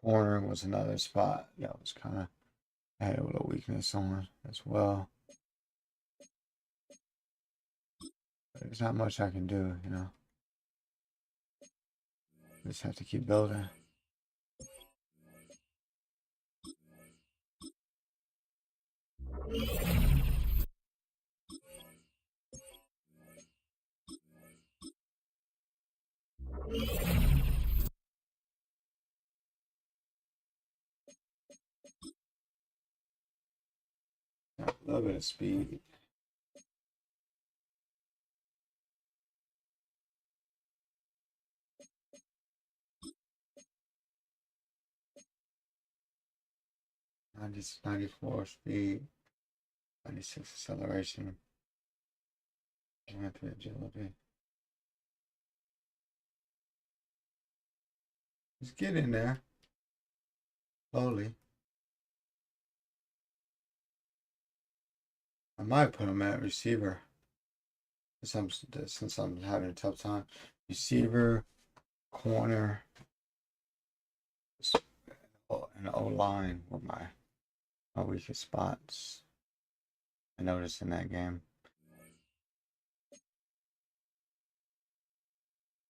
Corner was another spot that was kind of, I had a little weakness on as well. But there's not much I can do, you know. Just have to keep building. A little bit of speed. I 94 speed, 96 acceleration, 93 agility. Just get in there slowly. I might put him at receiver since I'm having a tough time. Receiver, corner, and O line were my weakest spots. I noticed in that game.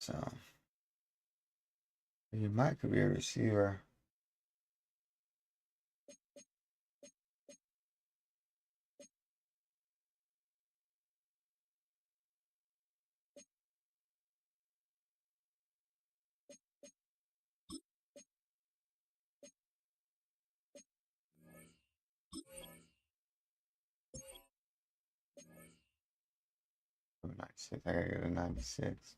So you could be a receiver. Oh, 96. I gotta get a 96.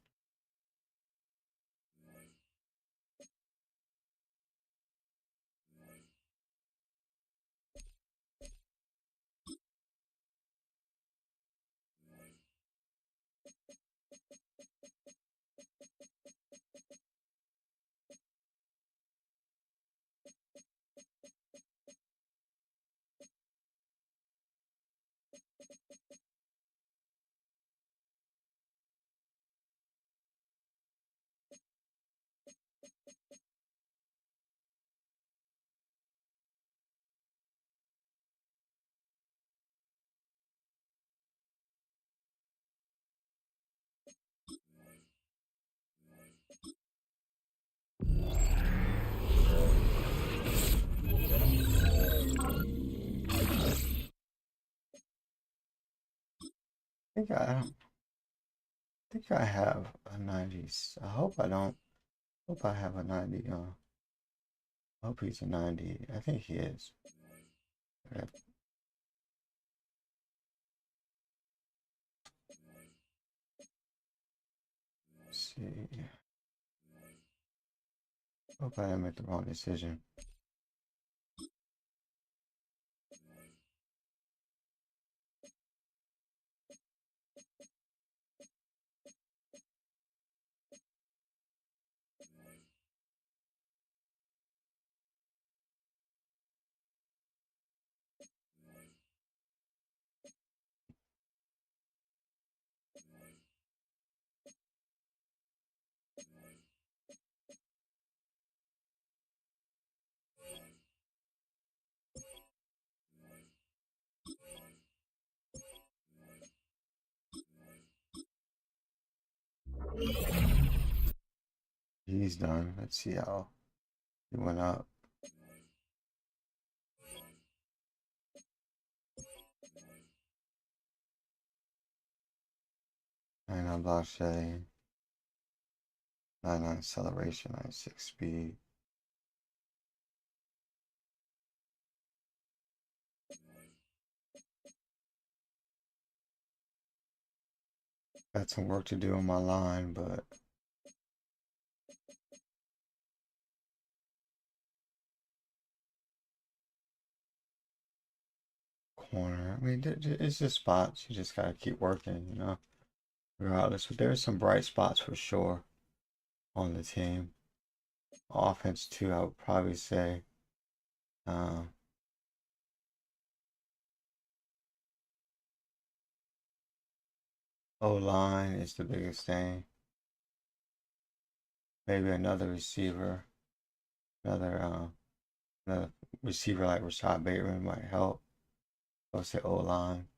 think I have a 90s. I hope I don't. Hope I have a 90. I hope he's a 90. I think he is. Okay. Let's see. Hope I didn't make the wrong decision. He's done. Let's see how he went up. And I'm block shedding. 99 acceleration, 96 speed. Got some work to do on my line, but corner. I mean, it's just spots. You just gotta keep working, you know. Regardless, but there's some bright spots for sure on the team. Offense too, I would probably say. Um, O-line is the biggest thing. Maybe another receiver, another receiver like Rashad Bateman might help. I would say O-line,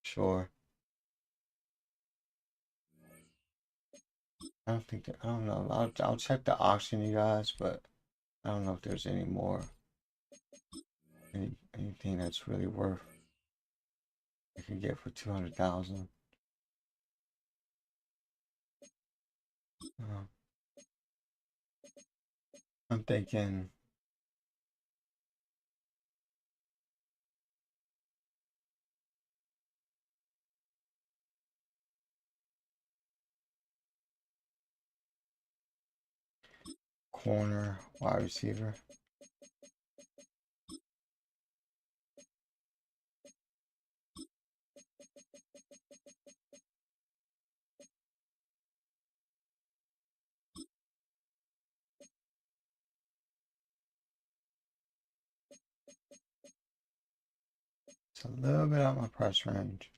sure. I don't know. I'll check the auction, you guys, but I don't know if there's any more, anything that's really worth I can get for 200,000. Uh, I'm thinking corner, wide receiver. It's a little bit out my price range.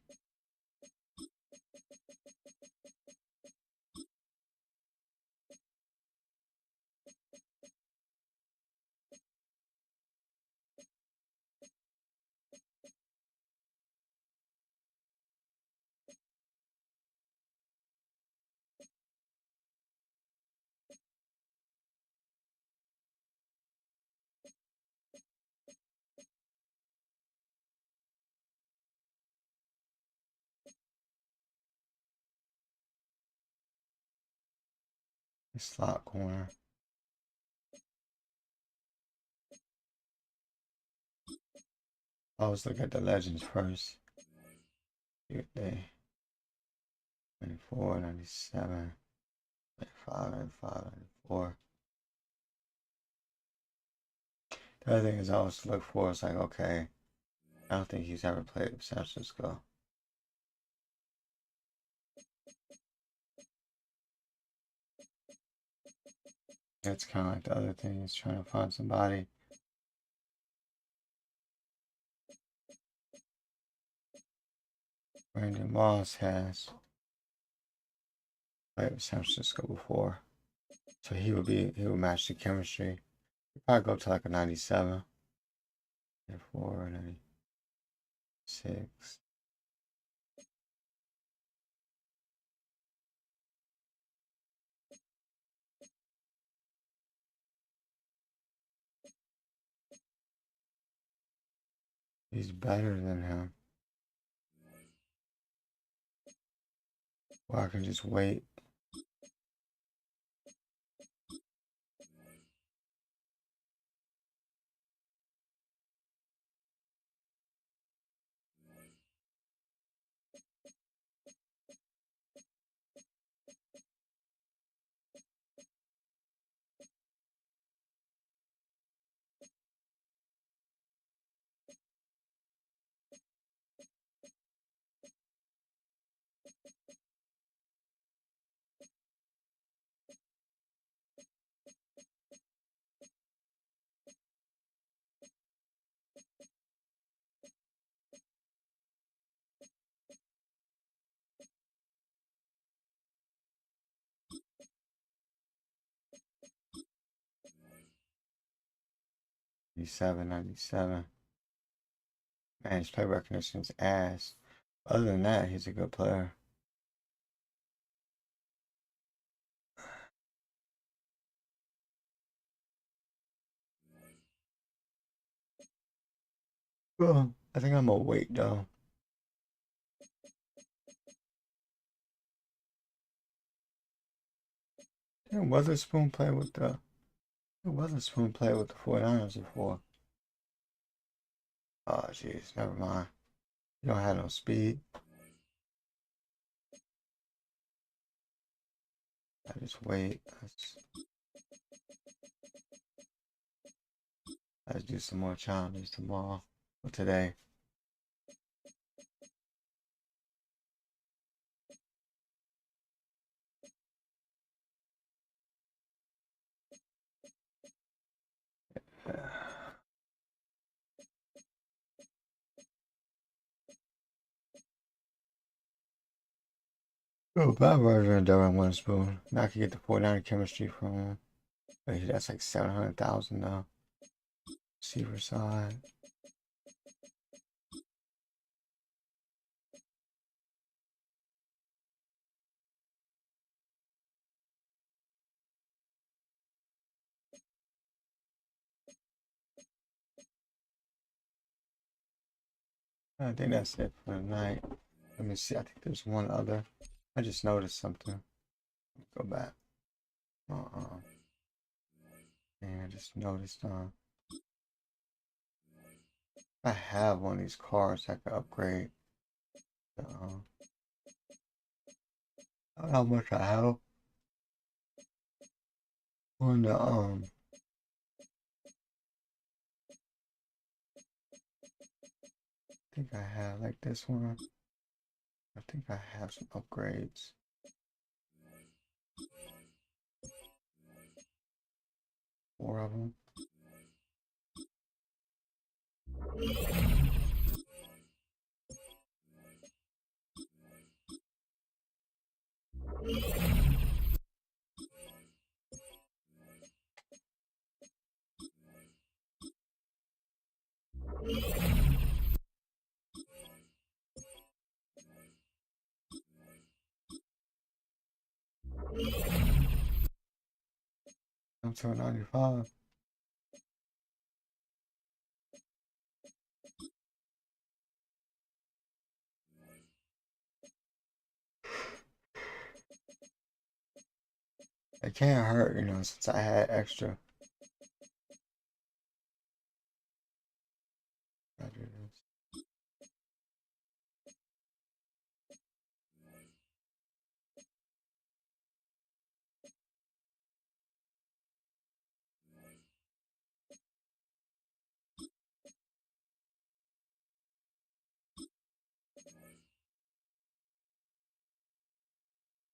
Slot corner. I always look at the legends first. Here they 94, 97, 95, 95, 94. The other thing is I always look for is like, okay, I don't think he's ever played with San Francisco. That's kind of like the other thing is trying to find somebody. Brandon Moss has played with San Francisco before. So he would match the chemistry. He'd probably go to like a 97. 94, 96. He's better than him. Or I can just wait. $97.97. Man, his play recognition is ass. Other than that, he's a good player. Well, I think I'm gonna wait though. Didn't Witherspoon play with the 49ers before? Oh jeez, never mind. You don't have no speed. I just wait. Let's do some more challenges tomorrow or today. Oh, bad version of Devin Witherspoon. Now I can get the 49 chemistry from him. But that's like 700,000 now. Receiver side. I think that's it for tonight. Let me see. I think there's one other. I just noticed something. Go back. And I just noticed. I have one of these cars I could upgrade. I don't know how much I have on the I think I have like this one. I think I have some upgrades. Four of them. I'm to 95. It can't hurt, you know, since I had extra. I do this.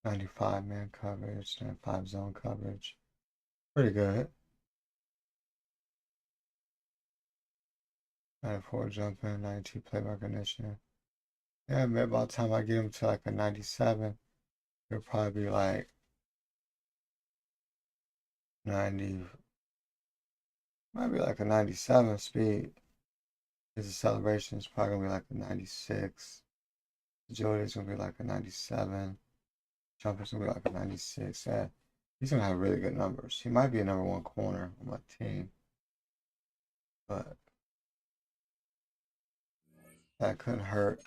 $95 man coverage, 95 zone coverage. Pretty good. 94 jumping, 92 play recognition. Yeah, maybe by the time I get him to like a 97, it'll probably be like 90, might be like a 97 speed. His acceleration is probably gonna be like a 96. Agility is gonna be like a 97. Jumping's gonna be like a 96. Yeah, he's gonna have really good numbers. He might be a number one corner on my team, but that couldn't hurt.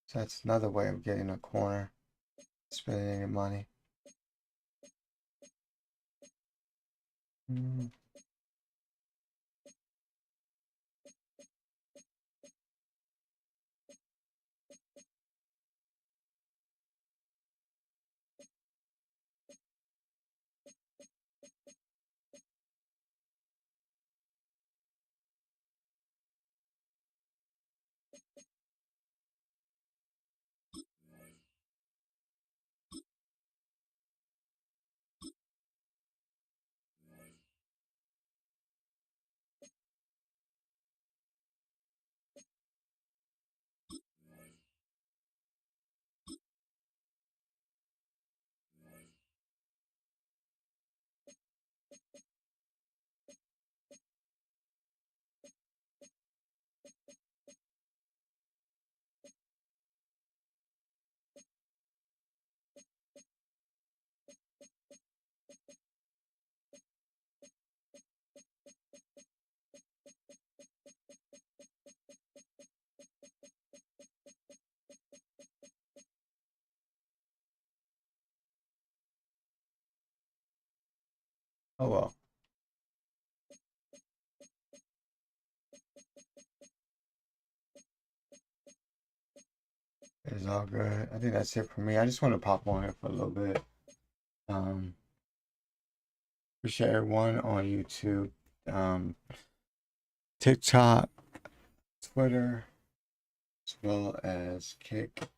So that's another way of getting a corner. spending any money. Oh well. It's all good. I think that's it for me. I just want to pop on here for a little bit. Appreciate everyone on YouTube, TikTok, Twitter, as well as Kick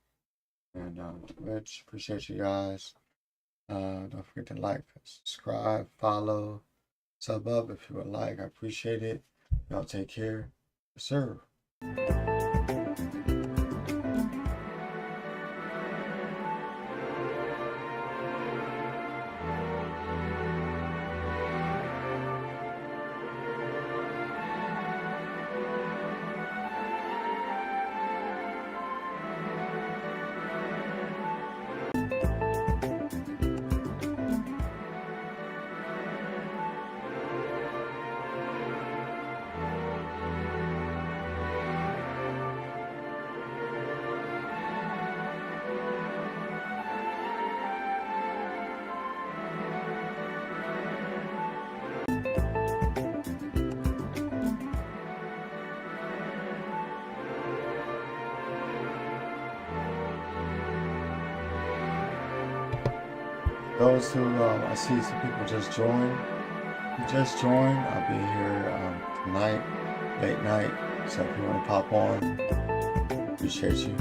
and Twitch. Appreciate you guys. Don't forget to like, subscribe, follow, sub up if you would like. I appreciate it. Y'all take care. Yes, sir. Those who I see some people just joined. Just joined. I'll be here tonight, late night. So if you want to pop on, appreciate you.